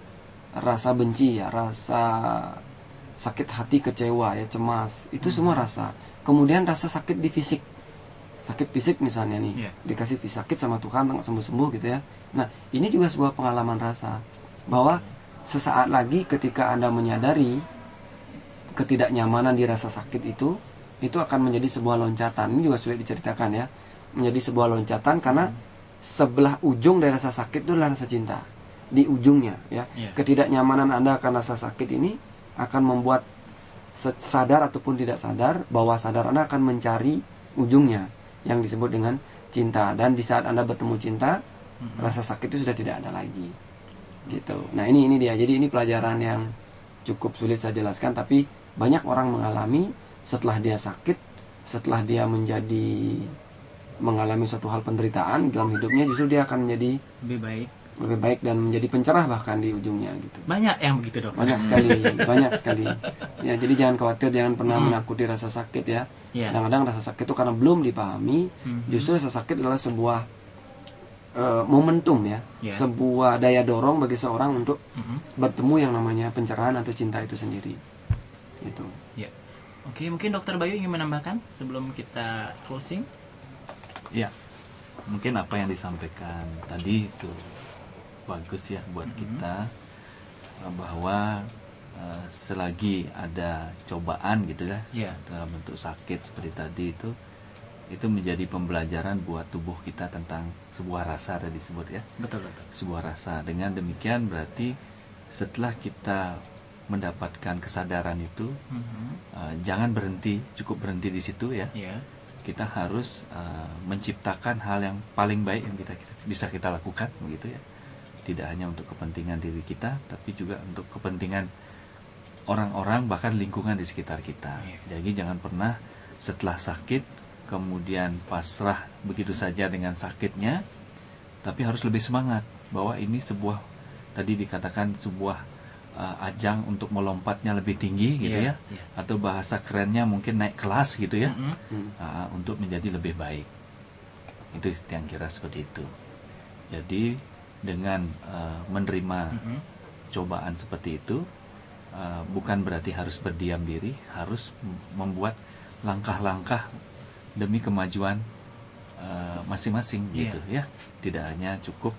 Speaker 4: Rasa benci, ya, rasa sakit hati, kecewa, ya, cemas, itu semua rasa. Kemudian rasa sakit di fisik. Sakit fisik misalnya nih, dikasih sakit sama Tuhan, nggak sembuh-sembuh gitu, ya. Nah, ini juga sebuah pengalaman rasa bahwa sesaat lagi ketika Anda menyadari ketidaknyamanan di rasa sakit itu akan menjadi sebuah loncatan. Ini juga sulit diceritakan, ya. Menjadi sebuah loncatan karena sebelah ujung dari rasa sakit itu adalah rasa cinta. Di ujungnya, ya. Ketidaknyamanan Anda akan rasa sakit ini akan membuat sadar ataupun tidak sadar, bawah sadar Anda akan mencari ujungnya yang disebut dengan cinta. Dan di saat Anda bertemu cinta, rasa sakit itu sudah tidak ada lagi, gitu. Nah, ini dia. Jadi ini pelajaran yang cukup sulit saya jelaskan, tapi banyak orang mengalami setelah dia sakit, setelah dia mengalami suatu hal penderitaan dalam hidupnya, justru dia akan menjadi lebih baik dan menjadi pencerah bahkan di ujungnya, gitu.
Speaker 1: Banyak yang begitu, Dok.
Speaker 4: Banyak sekali. Ya, jadi jangan khawatir, jangan pernah menakuti rasa sakit, ya. Kadang-kadang rasa sakit itu karena belum dipahami. Justru rasa sakit adalah sebuah momentum, ya. Sebuah daya dorong bagi seorang untuk bertemu yang namanya pencerahan atau cinta itu sendiri. Gitu.
Speaker 1: Ya. Oke, mungkin Dokter Bayu ingin menambahkan sebelum kita closing?
Speaker 2: Ya. Mungkin apa yang disampaikan tadi itu bagus, ya, buat kita, bahwa selagi ada cobaan gitu, ya, dalam bentuk sakit seperti tadi itu menjadi pembelajaran buat tubuh kita tentang sebuah rasa tadi disebut, ya.
Speaker 1: Betul.
Speaker 2: Sebuah rasa. Dengan demikian berarti setelah kita mendapatkan kesadaran itu, jangan berhenti, cukup berhenti di situ, ya. Kita harus menciptakan hal yang paling baik yang bisa kita lakukan, begitu, ya. Tidak hanya untuk kepentingan diri kita, tapi juga untuk kepentingan orang-orang bahkan lingkungan di sekitar kita.
Speaker 1: Iya.
Speaker 2: Jadi jangan pernah setelah sakit kemudian pasrah begitu saja dengan sakitnya, tapi harus lebih semangat bahwa ini sebuah, tadi dikatakan sebuah ajang untuk melompatnya lebih tinggi gitu
Speaker 1: Iya,
Speaker 2: ya,
Speaker 1: iya.
Speaker 2: atau bahasa kerennya mungkin naik kelas gitu ya,
Speaker 1: Mm-mm.
Speaker 2: untuk menjadi lebih baik. Itu yang kira seperti itu. Jadi dengan menerima
Speaker 1: Mm-mm.
Speaker 2: cobaan seperti itu, bukan berarti harus berdiam diri, harus membuat langkah-langkah demi kemajuan masing-masing
Speaker 1: Iya.
Speaker 2: gitu ya. Tidak hanya cukup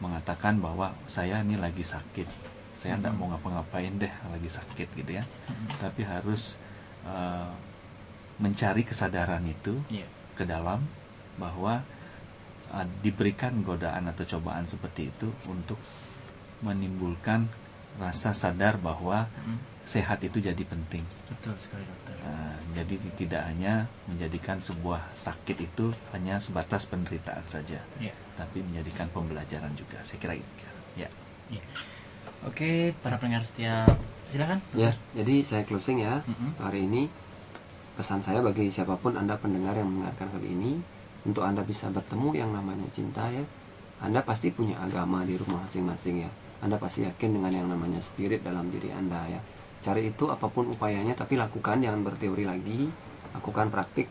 Speaker 2: mengatakan bahwa saya ini lagi sakit, saya tidak mau ngapa-ngapain deh lagi sakit gitu ya. Tapi harus mencari kesadaran itu
Speaker 1: Iya.
Speaker 2: ke dalam, bahwa diberikan godaan atau cobaan seperti itu untuk menimbulkan rasa sadar bahwa
Speaker 1: Mm-mm.
Speaker 2: sehat itu jadi penting.
Speaker 1: Betul sekali dokter.
Speaker 2: Jadi tidak hanya menjadikan sebuah sakit itu hanya sebatas penderitaan saja,
Speaker 1: Iya.
Speaker 2: tapi menjadikan pembelajaran juga. Saya kira itu. Ya.
Speaker 1: Iya. Oke, para pendengar setia, silakan.
Speaker 4: Ya, jadi saya closing ya.
Speaker 1: Mm-mm.
Speaker 4: Hari ini pesan saya bagi siapapun Anda pendengar yang mendengarkan kali ini, untuk Anda bisa bertemu yang namanya cinta ya. Anda pasti punya agama di rumah masing-masing ya. Anda pasti yakin dengan yang namanya spirit dalam diri Anda ya. Cari itu apapun upayanya, tapi lakukan, jangan berteori lagi. Lakukan praktik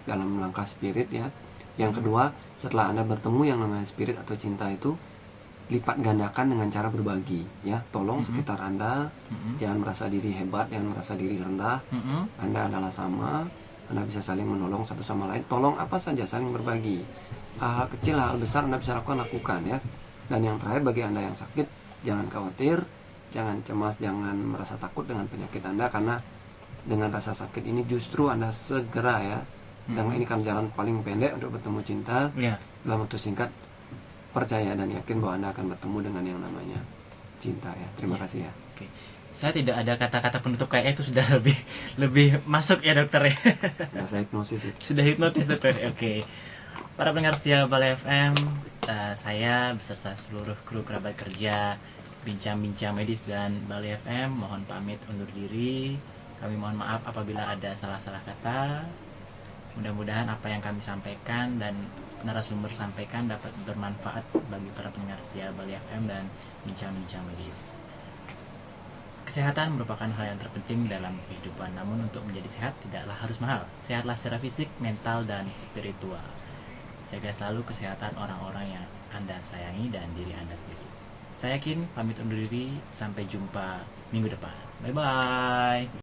Speaker 4: dalam langkah spirit ya. Yang kedua, setelah Anda bertemu yang namanya spirit atau cinta itu, lipat gandakan dengan cara berbagi ya. Tolong sekitar Anda,
Speaker 1: Mm-mm.
Speaker 4: jangan merasa diri hebat, jangan merasa diri rendah.
Speaker 1: Mm-mm.
Speaker 4: Anda adalah sama, Anda bisa saling menolong satu sama lain. Tolong apa saja, saling berbagi. Hal kecil, hal besar Anda bisa lakukan ya. Dan yang terakhir, bagi Anda yang sakit, jangan khawatir, jangan cemas, jangan merasa takut dengan penyakit Anda, karena dengan rasa sakit ini justru Anda segera ya. Dan ini kan jalan paling pendek untuk bertemu cinta.
Speaker 1: Iya.
Speaker 4: Dalam waktu singkat, percaya dan yakin bahwa Anda akan bertemu dengan yang namanya cinta ya. Terima
Speaker 1: Iya.
Speaker 4: kasih ya.
Speaker 1: Oke. Saya tidak ada kata-kata penutup, kayaknya itu sudah lebih masuk ya dokter ya.
Speaker 4: Nah, saya hipnosis sih.
Speaker 1: Sudah hipnotis dokter. Oke. Para pendengar setia Balai FM, saya beserta seluruh kru kerabat kerja Bincang-Bincang Medis dan Balai FM mohon pamit undur diri. Kami mohon maaf apabila ada salah-salah kata. Mudah-mudahan apa yang kami sampaikan dan narasumber sampaikan dapat bermanfaat bagi para pendengar setia Balai FM dan Bincang-Bincang Medis. Kesehatan merupakan hal yang terpenting dalam kehidupan, namun untuk menjadi sehat tidaklah harus mahal. Sehatlah secara fisik, mental, dan spiritual. Jaga selalu kesehatan orang-orang yang Anda sayangi dan diri Anda sendiri. Saya yakin pamit undur diri, sampai jumpa minggu depan. Bye-bye.